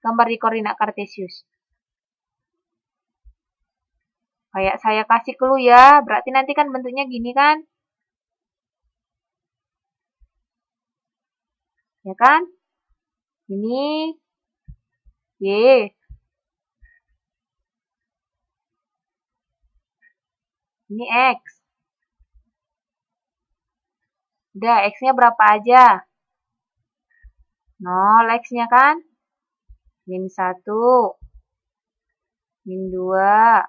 Gambar di koordinat kartesius. Kayak saya kasih clue ya, berarti nanti kan bentuknya gini kan? Ya kan? Ini Y. Ini X. Udah, X-nya berapa aja? 0 X-nya kan? Min 1. Min 2.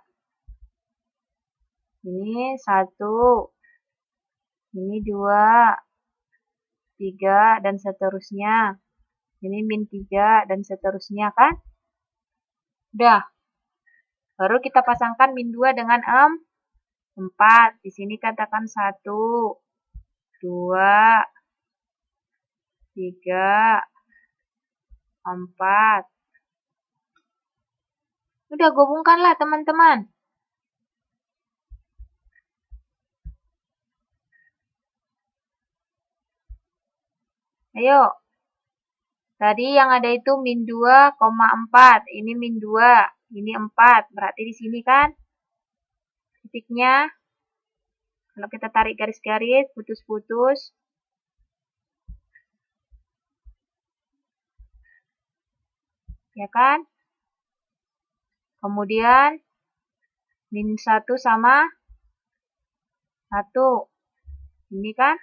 Ini 1. Ini 2. 3 dan seterusnya. Ini min 3 dan seterusnya kan? Udah. Baru kita pasangkan min 2 dengan 4. Di sini katakan 1, 2, 3, 4. Udah, gabungkanlah teman-teman. Ayo. Tadi yang ada itu min 2,4. Ini min 2. Ini 4. Berarti di sini kan titiknya. Kalau kita tarik garis-garis, putus-putus. Ya kan? Kemudian min 1 sama 1. Ini kan?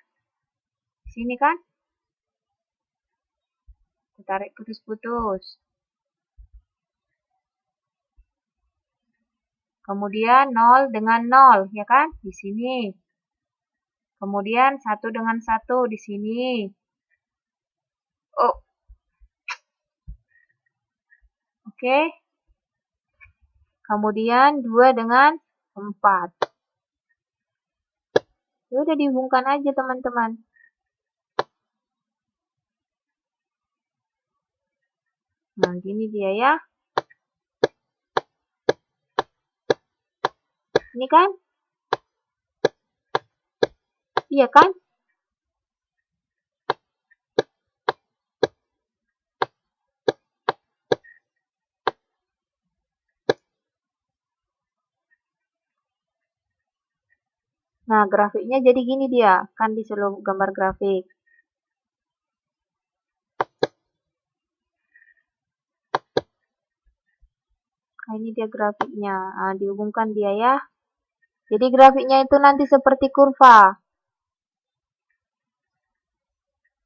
Sini kan? Tarik putus-putus. Kemudian 0 dengan 0, ya kan? Di sini. Kemudian 1 dengan 1 di sini. Oh. Oke. Kemudian 2 dengan 4. Ya udah dihubungkan aja teman-teman. Nah, gini dia ya. Ini kan? Iya kan? Nah, grafiknya jadi gini dia, kan di seluruh gambar grafik. Nah, ini dia grafiknya. Nah, dihubungkan dia ya. Jadi grafiknya itu nanti seperti kurva.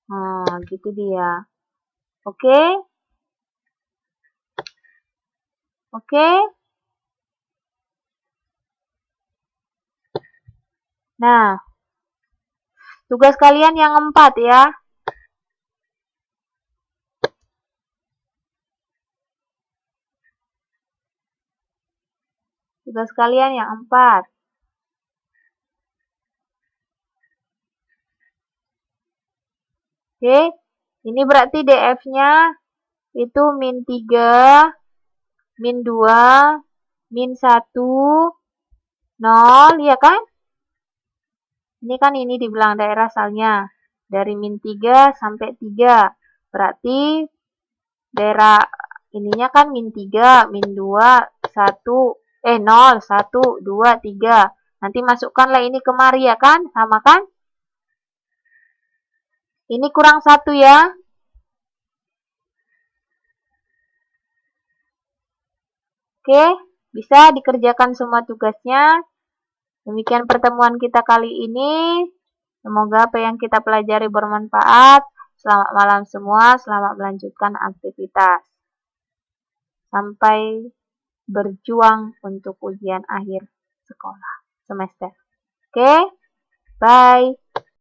Nah, gitu dia. Oke? Oke? Nah, tugas kalian yang 4 ya. Tugas kalian yang 4. Oke? Ini berarti DF-nya itu min 3, min 2, min 1, 0, ya kan? Ini kan ini dibilang daerah asalnya. Dari min 3 sampai 3. Berarti daerah ininya kan min 3, min 2, 1, 0, 1, 2, 3. Nanti masukkanlah ini kemari ya kan? Sama kan? Ini kurang 1 ya. Oke, bisa dikerjakan semua tugasnya. Demikian pertemuan kita kali ini. Semoga apa yang kita pelajari bermanfaat. Selamat malam semua, selamat melanjutkan aktivitas. Sampai berjuang untuk ujian akhir sekolah semester. Oke, bye.